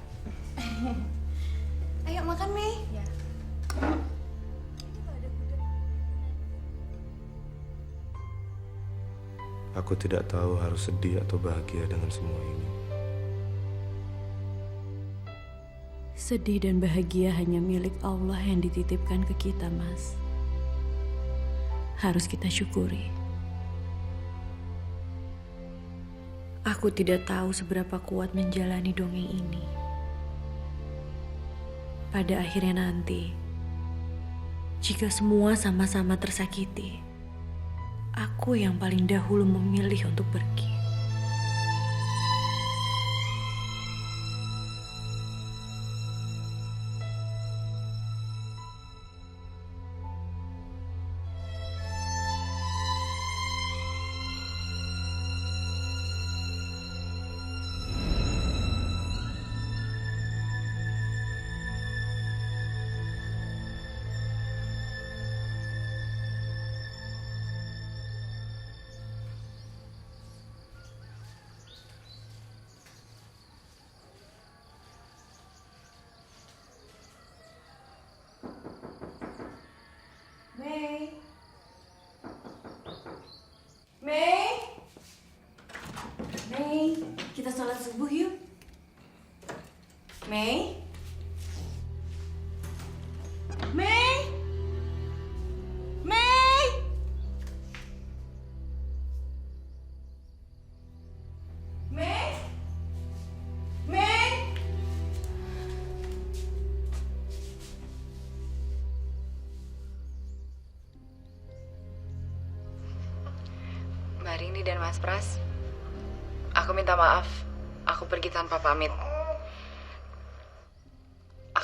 Ayo makan, Mei. Ya. Aku tidak tahu harus sedih atau bahagia dengan semua ini. Sedih dan bahagia hanya milik Allah yang dititipkan ke kita, Mas. Harus kita syukuri. Aku tidak tahu seberapa kuat menjalani dongeng ini. Pada akhirnya nanti, jika semua sama-sama tersakiti, aku yang paling dahulu memilih untuk pergi. Mei. Mei. Mei, kita sholat subuh yuk. Mei. Mei. Mei. Mei. Mei. Mbak Rini dan Mas Pras, aku minta maaf. Aku pergi tanpa pamit.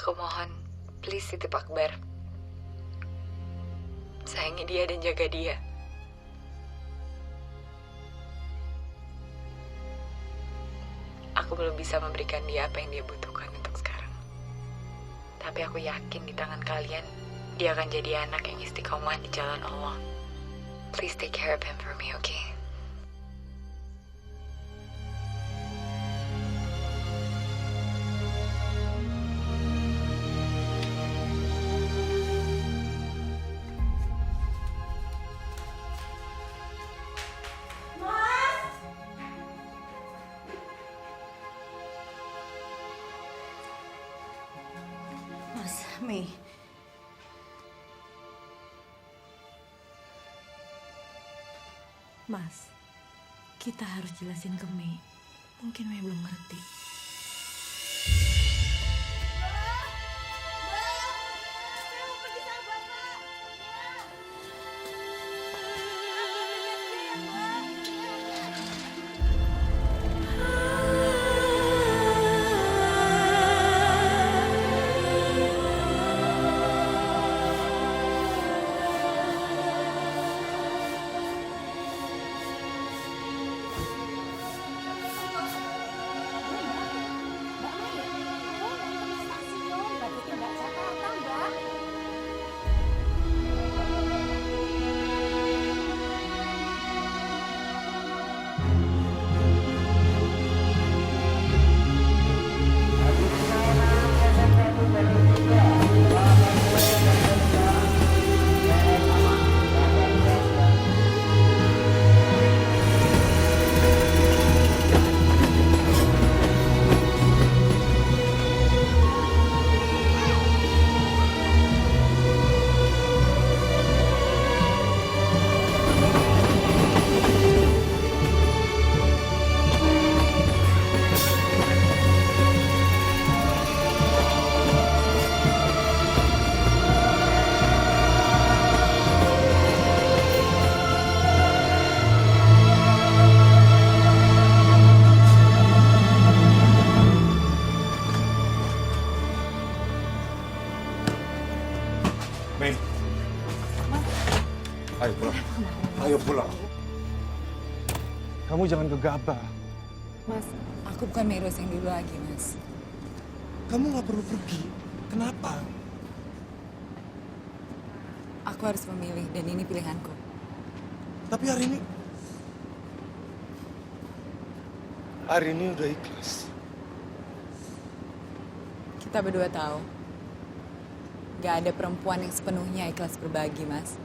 Aku mohon, please titip Akbar. Sayangi dia dan jaga dia. Aku belum bisa memberikan dia apa yang dia butuhkan untuk sekarang. Tapi aku yakin di tangan kalian, dia akan jadi anak yang istiqomah di jalan Allah. Please take care of him for me, okay? Mas, Mei. Mas, kita harus jelasin ke Mei. Mungkin Mei belum ngerti. Mei. Ayo pulang. Ayo pulang. Kamu jangan gegabah. Mas, aku bukan Meros yang dulu lagi, Mas. Kamu nggak perlu pergi. Kenapa? Aku harus memilih dan ini pilihanku. Tapi hari ini udah ikhlas. Kita berdua tahu, gak ada perempuan yang sepenuhnya ikhlas berbagi, Mas.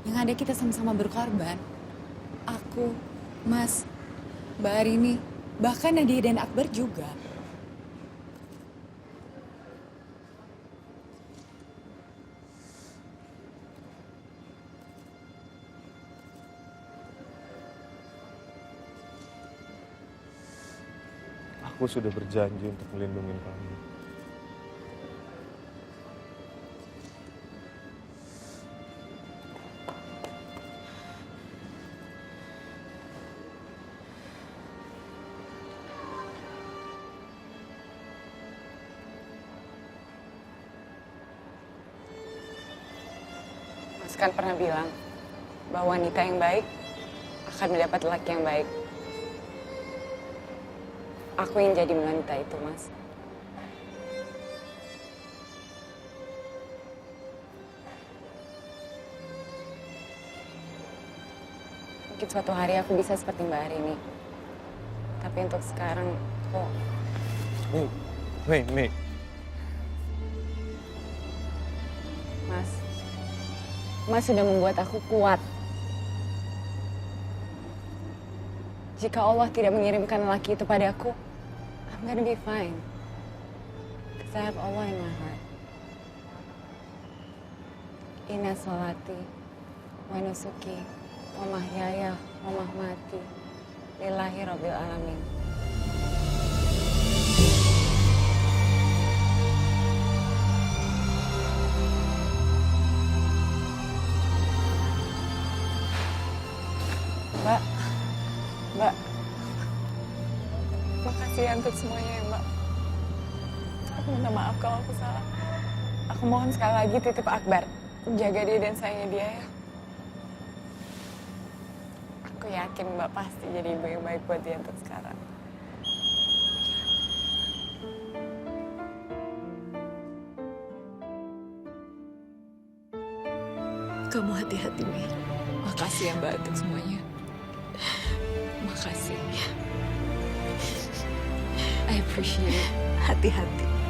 Yang ada kita sama-sama berkorban. Aku, Mas, Mbak Arini, bahkan Nadia dan Akbar juga. Aku sudah berjanji untuk melindungi kamu. Mas kan pernah bilang bahwa wanita yang baik akan mendapat laki yang baik. Aku ingin jadi wanita itu, Mas. Mungkin suatu hari aku bisa seperti Mbak Arini. Tapi untuk sekarang, kok... Mei. Mas sudah membuat aku kuat. Jika Allah tidak mengirimkan lelaki itu padaku, I'm gonna be fine. Because I have Allah in my heart. Inna salati, wa nusuki, wa mahyaya, wa mahmati, lillahi rabbil alamin. Mbak, makasih ya untuk semuanya ya, Mbak. Aku minta maaf kalau aku salah. Aku mohon sekali lagi titip Akbar. Jaga dia dan sayangi dia ya. Aku yakin Mbak pasti jadi ibu yang baik buat dia untuk sekarang. Kamu hati-hati, Mir. Makasih ya Mbak untuk semuanya. Makasih. I appreciate it. Hati-hati.